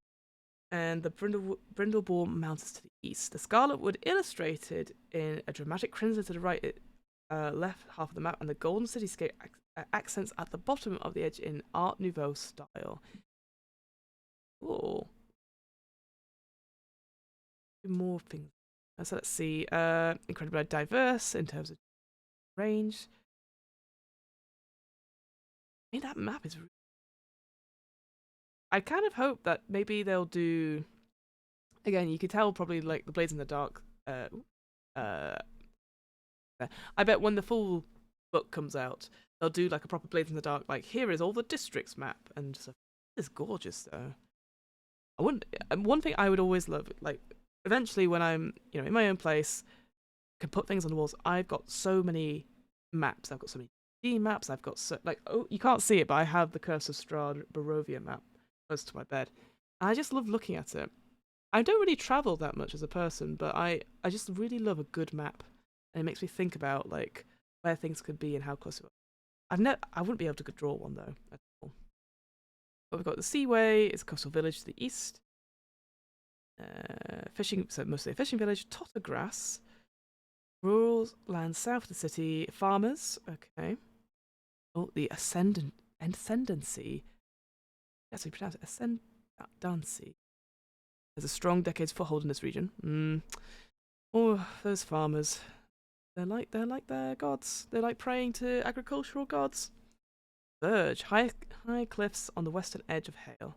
and the Brindleborn Mountains to the east. The Scarlet Wood illustrated in a dramatic crimson to the right, left half of the map, and the golden cityscape accents at the bottom of the edge in Art Nouveau style. Ooh. More things. So let's see. Incredibly diverse in terms of range. I mean, that map is... I kind of hope that maybe they'll do... Again, you could tell probably like the Blades in the Dark. I bet when the full book comes out, they'll do like a proper Blades in the Dark. Like, here is all the districts map and stuff. It's gorgeous though. I wouldn't. One thing I would always love, like, eventually when I'm, in my own place, can put things on the walls. I've got so many maps. I've got so many D maps. I've got you can't see it, but I have the Curse of Strahd Barovia map close to my bed. And I just love looking at it. I don't really travel that much as a person, but I just really love a good map, and it makes me think about like where things could be and how close it was. I wouldn't be able to draw one though at all. But we've got the Seaway. It's a coastal village to the east. Fishing, so mostly a fishing village. Tottergrass. Rural land south of the city. Farmers. Okay. Oh, the ascendancy. That's how you pronounce it. Ascendancy. There's a strong decades foothold in this region. Oh, those farmers. They're like their gods. They're like praying to agricultural gods. Verge. High cliffs on the western edge of Hale.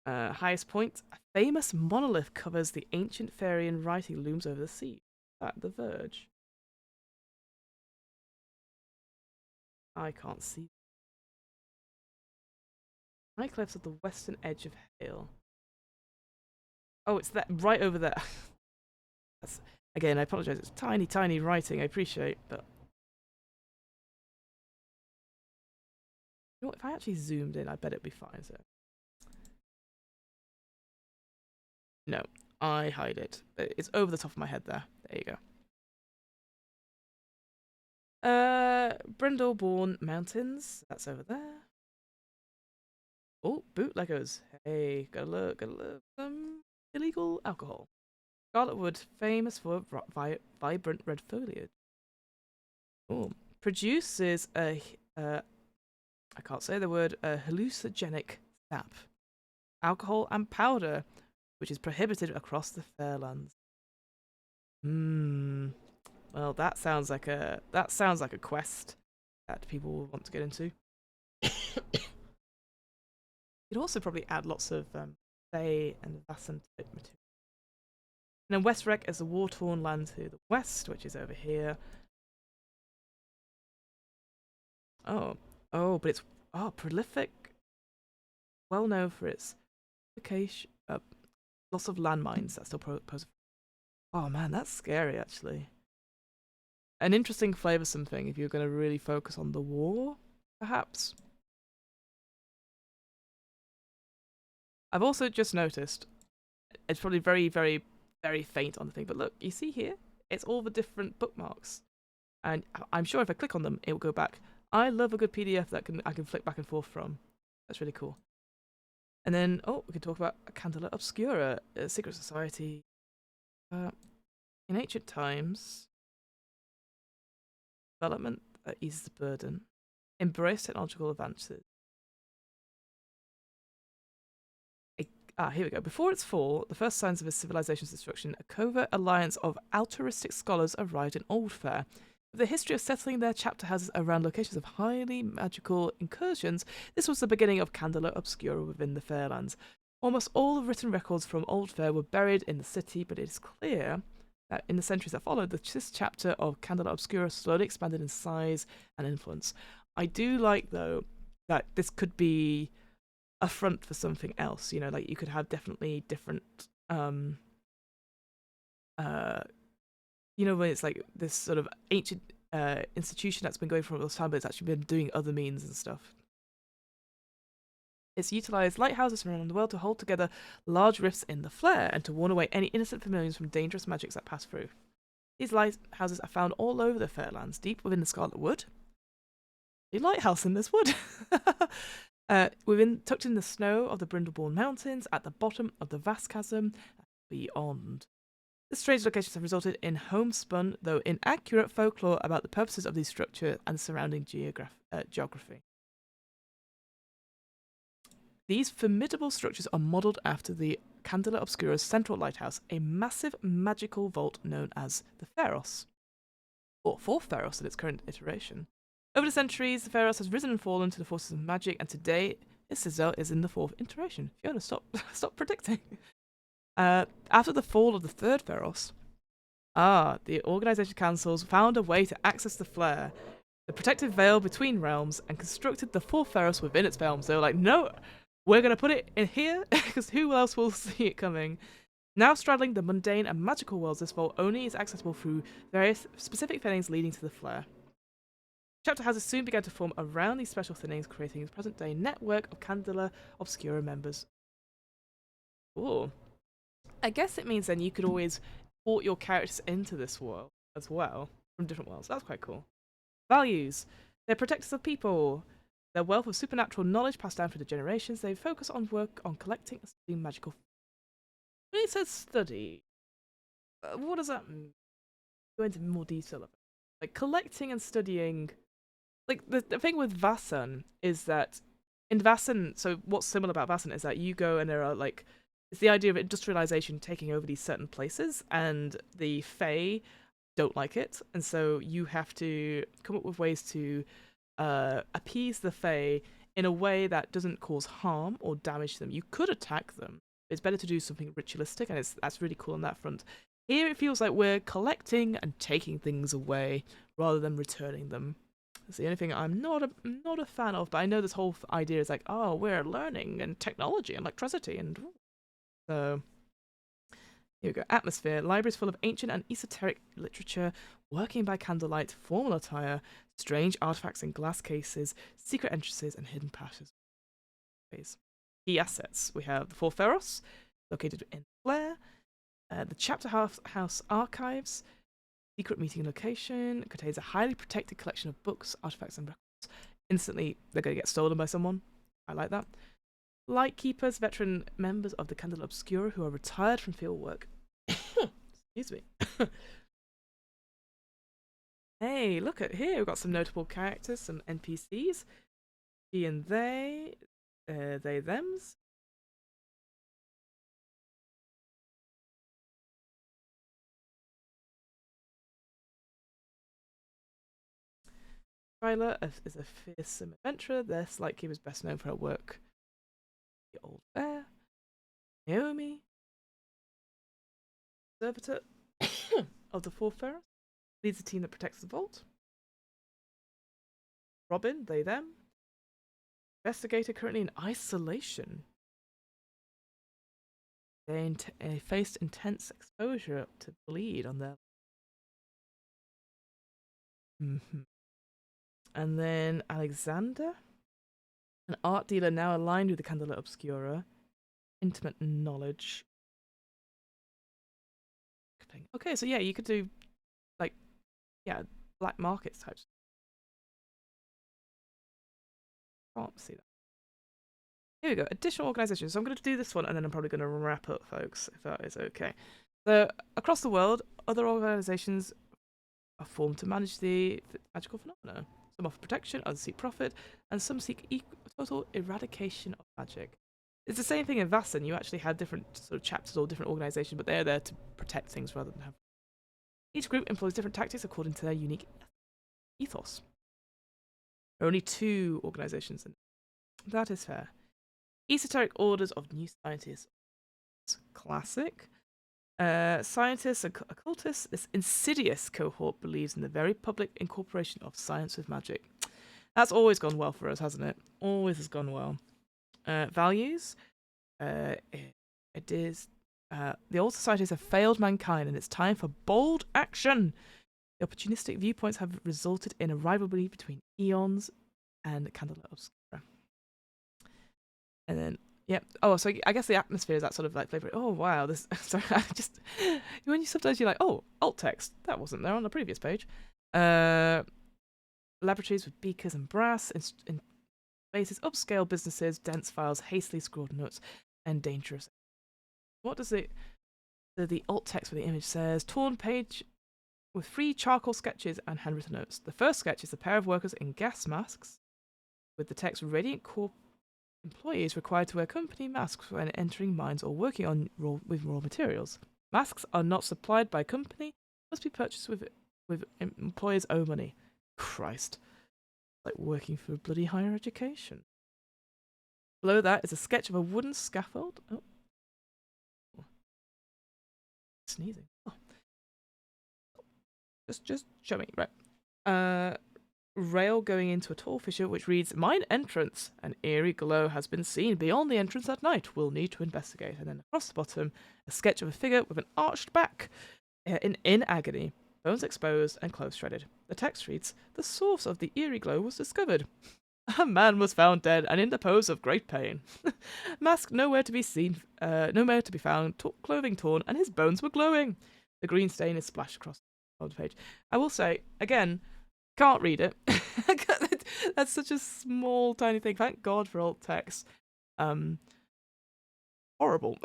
Highest point. A famous monolith covers the ancient Farian writing looms over the sea. At the Verge. I can't see. High cliffs at the western edge of Hale. Oh, it's that right over there. Again, I apologize. It's tiny, tiny writing. I appreciate, but You know what, if I actually zoomed in, I bet it'd be fine. So no, I hide it. But it's over the top of my head there. There you go. Brindleborn Mountains. That's over there. Oh, bootleggers. Hey, gotta look. Some illegal alcohol. Scarlet Wood, famous for vibrant red foliage. Oh, produces a I can't say the word, a hallucinogenic sap, alcohol and powder, which is prohibited across the Fairlands. Well, that sounds like a quest that people will want to get into. You'd also probably add lots of Fey and Vassan type material. And then Westrek is a war-torn land to the west, which is over here. Oh, but it's prolific. Well known for its location, lots of landmines that still pose. Oh man, that's scary actually. An interesting flavoursome thing if you're going to really focus on the war, perhaps. I've also just noticed, it's probably very, very, very faint on the thing, but look, you see here, it's all the different bookmarks, and I'm sure if I click on them, it will go back. I love a good PDF that I can flick back and forth from. That's really cool. And then, we can talk about Candela Obscura, a secret society. In ancient times, development that eases the burden, embrace technological advances. Here we go. Before its fall, the first signs of a civilization's destruction, a covert alliance of altruistic scholars arrived in Oldfair. With a history of settling their chapter houses around locations of highly magical incursions, this was the beginning of Candela Obscura within the Fairlands. Almost all the written records from Oldfair were buried in the city, but it is clear that in the centuries that followed, this chapter of Candela Obscura slowly expanded in size and influence. I do like, though, that this could be a front for something else. You know, like you could have definitely different you know, when it's like this sort of ancient institution that's been going for all this time, but it's actually been doing other means and stuff. It's utilised lighthouses from around the world to hold together large rifts in the flare and to warn away any innocent familiars from dangerous magics that pass through. These lighthouses are found all over the Fairlands, deep within the Scarlet Wood. A lighthouse in this wood! Tucked in the snow of the Brindleborn Mountains, at the bottom of the vast chasm, and beyond. The strange locations have resulted in homespun, though inaccurate folklore about the purposes of these structures and surrounding geography. These formidable structures are modelled after the Candela Obscura's central lighthouse, a massive magical vault known as the Pharos, or fourth Pharos in its current iteration. Over the centuries, the Pharos has risen and fallen to the forces of magic, and today its citadel is in the fourth iteration. Fiona, stop predicting. After the fall of the third Pharos, the Organisation Councils found a way to access the flare, the protective veil between realms, and constructed the fourth Pharos within its realms. They were like, no, we're going to put it in here, because who else will see it coming? Now straddling the mundane and magical worlds, this vault only is accessible through various specific thinnings leading to the flare. Chapter houses soon began to form around these special thinnings, creating a present-day network of Candela Obscura members. Ooh. I guess it means then you could always port your characters into this world as well, from different worlds. That's quite cool. Values. They're protectors of people. Their wealth of supernatural knowledge passed down through the generations. They focus on work on collecting and studying magical. When it says study, what does that mean? Go into more detail of it. Like collecting and studying. Like the thing with Vassan is that in Vassan, so what's similar about Vassan is that you go and there are like, it's the idea of industrialization taking over these certain places, and the Fae don't like it, and so you have to come up with ways to appease the Fae in a way that doesn't cause harm or damage them. You could attack them. It's better to do something ritualistic, and that's really cool on that front. Here it feels like we're collecting and taking things away rather than returning them. It's the only thing I'm not a fan of, but I know this whole idea is like, oh, we're learning and technology and electricity and so here we go. Atmosphere. Libraries full of ancient and esoteric literature, working by candlelight, formal attire, strange artifacts in glass cases, secret entrances, and hidden passages. Key assets. We have the Four Feros, located in Flair, the Chapter House Archives, secret meeting location, contains a highly protected collection of books, artifacts, and records. Instantly, they're going to get stolen by someone. I like that. Lightkeepers, veteran members of the Candela Obscura who are retired from field work. Excuse me. Hey, look at here. We've got some notable characters, some NPCs. She and they, thems. Tyler is a fearsome adventurer. Their Lightkeeper is best known for her work. The Old Bear. Naomi. Servitor of the Four Feros. Leads a team that protects the vault. Robin, they, them. Investigator currently in isolation. They faced intense exposure to bleed on their... And then Alexander, an art dealer now aligned with the Candela Obscura. Intimate knowledge. Okay, so yeah, you could do, like, yeah, black markets types. Can't see that. Here we go, additional organisations. So I'm going to do this one and then I'm probably going to wrap up, folks, if that is okay. So, across the world, other organisations are formed to manage the magical phenomena. Some offer protection, others seek profit, and some seek total eradication of magic. It's the same thing in Vassan. You actually have different sort of chapters or different organisations, but they're there to protect things rather than have... Each group employs different tactics according to their unique ethos. There are only 2 organisations, and that is fair. Esoteric Orders of New Scientists. Classic. Scientists and occultists. This insidious cohort believes in the very public incorporation of science with magic. That's always gone well for us, hasn't it? Always has gone well. Values. It is... the old societies have failed mankind and it's time for bold action. The opportunistic viewpoints have resulted in a rivalry between Eons and Candela Obscura. And then, yep. Oh, so I guess the atmosphere is that sort of like flavor. Oh, wow. This. Sorry, I just... When you sometimes you're like, oh, alt text. That wasn't there on the previous page. Laboratories with beakers and brass, in spaces, upscale businesses, dense files, hastily scrawled notes, and dangerous. What does it... The alt text for the image says, torn page with 3 charcoal sketches and handwritten notes. The first sketch is a pair of workers in gas masks with the text Radiant Corp employees required to wear company masks when entering mines or working on with raw materials. Masks are not supplied by company, must be purchased with employers' own money. Christ. Like working for bloody higher education. Below that is a sketch of a wooden scaffold. Oh. Sneezing. Oh. Just show me. Right. Rail going into a tall fissure which reads, Mine entrance. An eerie glow has been seen beyond the entrance at night. We'll need to investigate. And then across the bottom, a sketch of a figure with an arched back in agony. Bones exposed and clothes shredded. The text reads, The source of the eerie glow was discovered. A man was found dead and in the pose of great pain. Mask nowhere to be seen, nowhere to be found, clothing torn, and his bones were glowing. The green stain is splashed across the page. I will say, again, can't read it. That's such a small, tiny thing. Thank God for alt text. Horrible.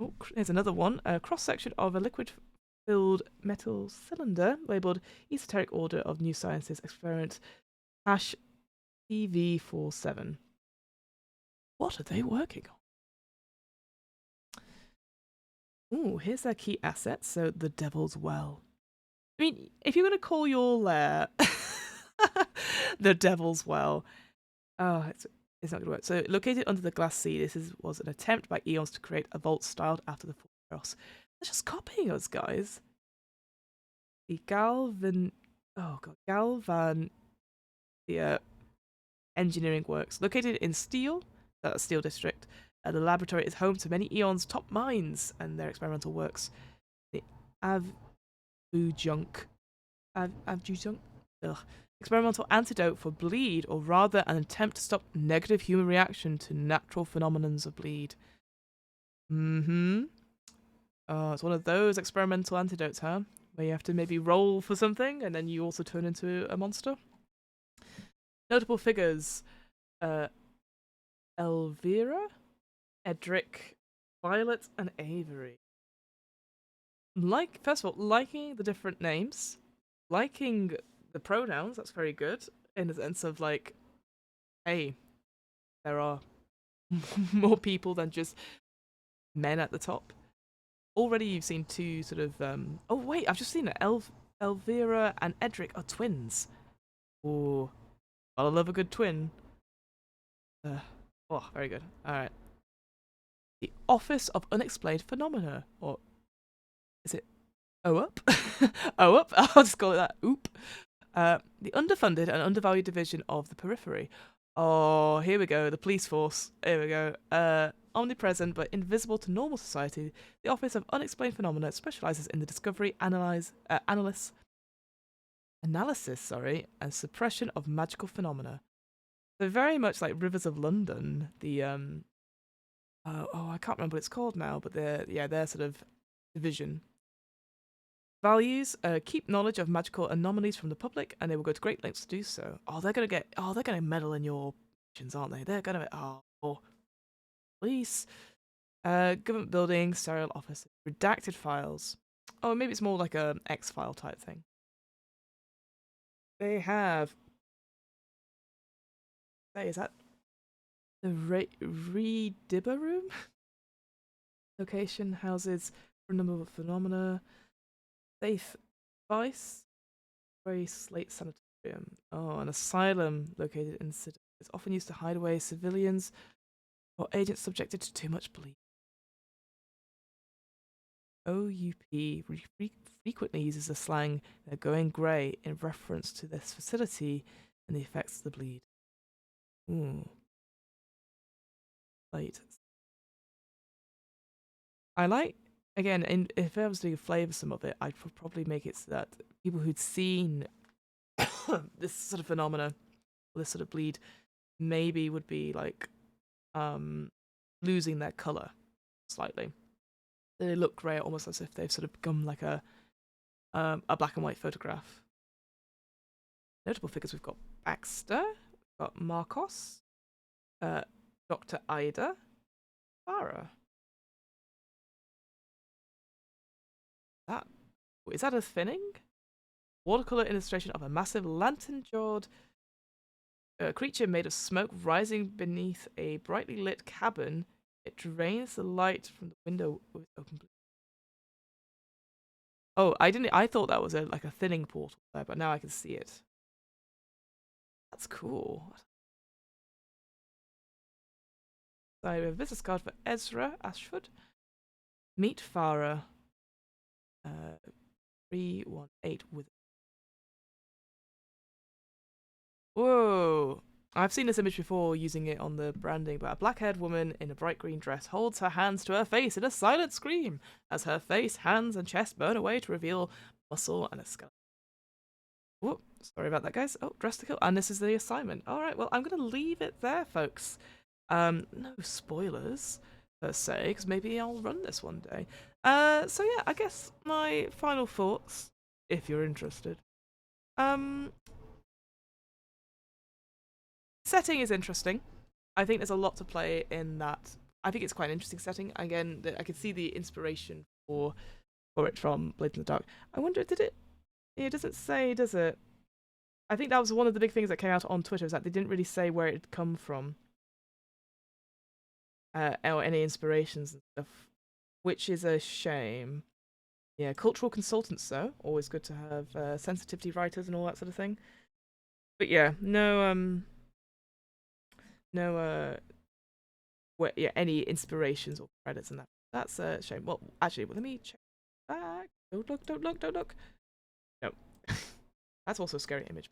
Oh, here's another one. A cross-section of a liquid-filled metal cylinder labelled Esoteric Order of New Sciences Experiment #TV47. What are they working on? Ooh, here's their key assets. So, the Devil's Well. I mean, if you're going to call your lair the Devil's Well, oh, it's not going to work. So, located under the glass sea, this was an attempt by Eons to create a vault styled after the Force. They're just copying us, guys. The Galvan the engineering works. Located in Steel District, the laboratory is home to many Eons' top minds and their experimental works. The Avujunk adjunct. Ugh. Experimental antidote for bleed, or rather an attempt to stop negative human reaction to natural phenomenons of bleed. Mm-hmm. Oh, it's one of those experimental antidotes, huh? Where you have to maybe roll for something, and then you also turn into a monster. Notable figures. Elvira, Edric, Violet, and Avery. First of all, liking the different names. Liking the pronouns, that's very good. In the sense of, like, hey, there are more people than just men at the top. Already you've seen two sort of oh wait, I've just seen it. Elvira and Edric are twins. Oh, I love a good twin. Oh, very good. Alright. The Office of Unexplained Phenomena. Or is it OUP? OUP? I'll just call it that. Oop. The underfunded and undervalued division of the periphery. Oh, here we go. The police force. Here we go. Omnipresent but invisible to normal society, the Office of Unexplained Phenomena specializes in the discovery, analysis, and suppression of magical phenomena. So very much like Rivers of London. The I can't remember what it's called now, but their sort of division. Values, keep knowledge of magical anomalies from the public, and they will go to great lengths to do so. They're gonna meddle in your missions, aren't they? They're gonna police, government buildings, serial offices, redacted files. Oh, maybe it's more like a X-file type thing. They have. Hey, is that the Redibber room? Location houses for a number of phenomena. Safe Vice, Grey Slate Sanatorium. Oh, an asylum located in City. It's often used to hide away civilians or agents subjected to too much bleed. OUP frequently uses the slang "they're going grey" in reference to this facility and the effects of the bleed. Ooh. Slate. I like, again, if I was to flavour some of it, I'd probably make it so that people who'd seen this sort of phenomena, this sort of bleed, maybe would be like losing their colour slightly. They look grey, almost as if they've sort of become like a black and white photograph. Notable figures: we've got Baxter, we've got Marcos, Dr. Ida, Farah. Is that a thinning? Watercolor illustration of a massive lantern-jawed creature made of smoke rising beneath a brightly lit cabin. It drains the light from the window with open. Oh, I thought that was like a thinning portal there, but now I can see it. That's cool. So we have a business card for Ezra Ashford. Meet Farah. 318 with. Whoa! I've seen this image before using it on the branding, but a black-haired woman in a bright green dress holds her hands to her face in a silent scream as her face, hands, and chest burn away to reveal muscle and a skeleton. Whoop, sorry about that, guys. Oh, dress to kill. And this is the assignment. Alright, well, I'm going to leave it there, folks. No spoilers, per se, because maybe I'll run this one day. So yeah, I guess my final thoughts, if you're interested. Setting is interesting. I think there's a lot to play in that. I think it's quite an interesting setting. Again, I could see the inspiration for it from Blades in the Dark. I wonder, did it? It doesn't say, does it? I think that was one of the big things that came out on Twitter, is that they didn't really say where it had come from. Or any inspirations and stuff, which is a shame. Yeah, cultural consultants, though. Always good to have sensitivity writers and all that sort of thing. But yeah, no, any inspirations or credits and that. That's a shame. Well, actually, let me check back. Don't look. No. That's also a scary image.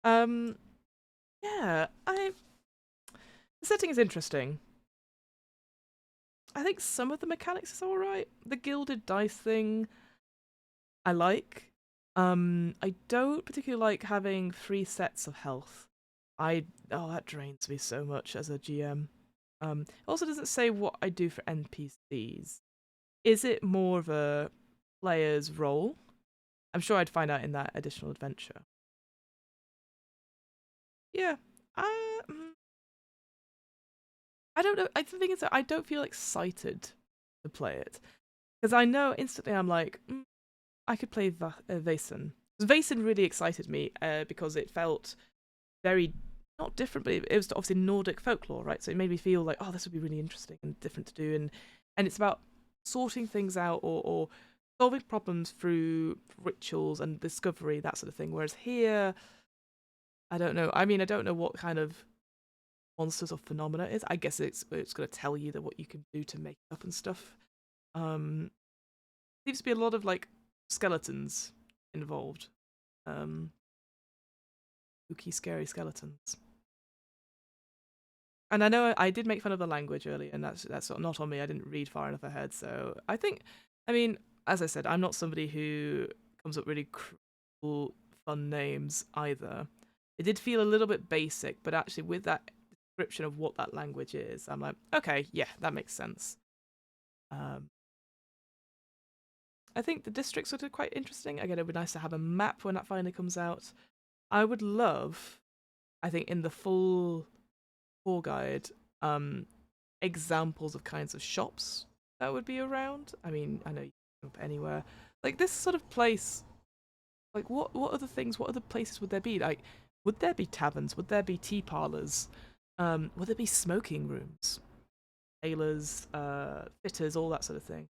Yeah, the setting is interesting. I think some of the mechanics is alright. The gilded dice thing, I like. I don't particularly like having 3 sets of health. That drains me so much as a GM. It also doesn't say what I do for NPCs. Is it more of a player's role? I'm sure I'd find out in that additional adventure. Yeah. Uh, mm, I don't know. The thing is that I don't feel excited to play it because I know instantly I'm like, I could play Vaesen. Vaesen really excited me because it felt very not different, but it was obviously Nordic folklore, right? So it made me feel like, oh, this would be really interesting and different to do, and it's about sorting things out or solving problems through rituals and discovery, that sort of thing. Whereas here, I don't know. I mean, I don't know what kind of monsters or phenomena it is. I guess it's going to tell you that what you can do to make it up and stuff. Seems to be a lot of like skeletons involved. Spooky, scary skeletons. And I know I did make fun of the language earlier, and that's not on me. I didn't read far enough ahead, so I think, I mean, as I said, I'm not somebody who comes up with really cool, fun names either. It did feel a little bit basic, but actually with that description of what that language is, I'm like, okay, yeah, that makes sense. I think the districts are quite interesting. Again, it would be nice to have a map when that finally comes out. I would love, I think, in the full tour guide, examples of kinds of shops that would be around. I mean, I know you can go anywhere. Like this sort of place, like what other places would there be? Like, would there be taverns? Would there be tea parlors? Would there be smoking rooms? Tailors, fitters, all that sort of thing.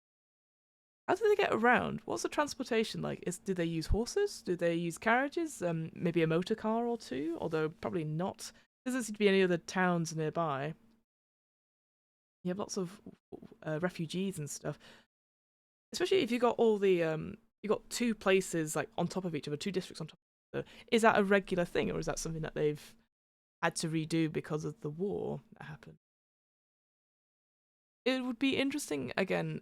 How do they get around? What's the transportation like? Do they use horses? Do they use carriages? Maybe a motor car or two? Although probably not. There doesn't seem to be any other towns nearby. You have lots of refugees and stuff. Especially if you got all the you got 2 places like on top of each other, 2 districts on top of each other. Is that a regular thing, or is that something that they've had to redo because of the war that happened? It would be interesting. Again,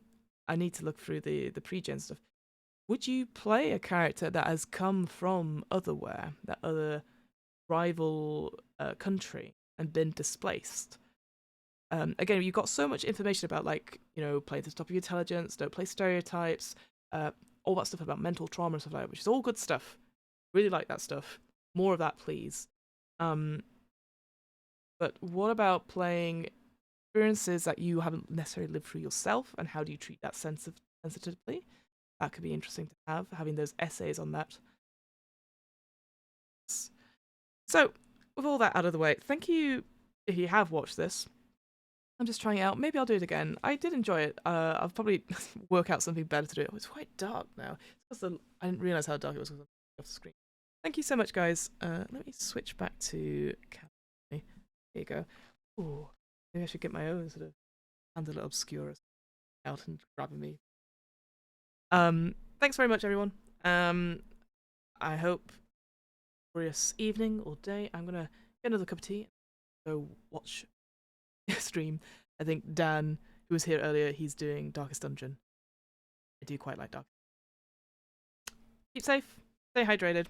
I need to look through the pre-gen stuff. Would you play a character that has come from otherwhere, that other rival country, and been displaced? Again, you've got so much information about, like, play to the top of your intelligence, don't play stereotypes, all that stuff about mental trauma and stuff like that, which is all good stuff. Really like that stuff. More of that, please. But what about playing experiences that you haven't necessarily lived through yourself, and how do you treat that sensitively? That could be interesting to have, having those essays on that. So, with all that out of the way, thank you if you have watched this. I'm just trying it out. Maybe I'll do it again. I did enjoy it. I'll probably work out something better to do. Oh, it's quite dark now. I didn't realise how dark it was off the screen. Thank you so much, guys. Let me switch back to There you go. Ooh, maybe I should get my own sort of Candela Obscura out and grabbing me. Thanks very much, everyone. I hope glorious evening or day. I'm gonna get another cup of tea. Go watch stream. I think Dan, who was here earlier, he's doing Darkest Dungeon. I do quite like Dark. Keep safe, stay hydrated.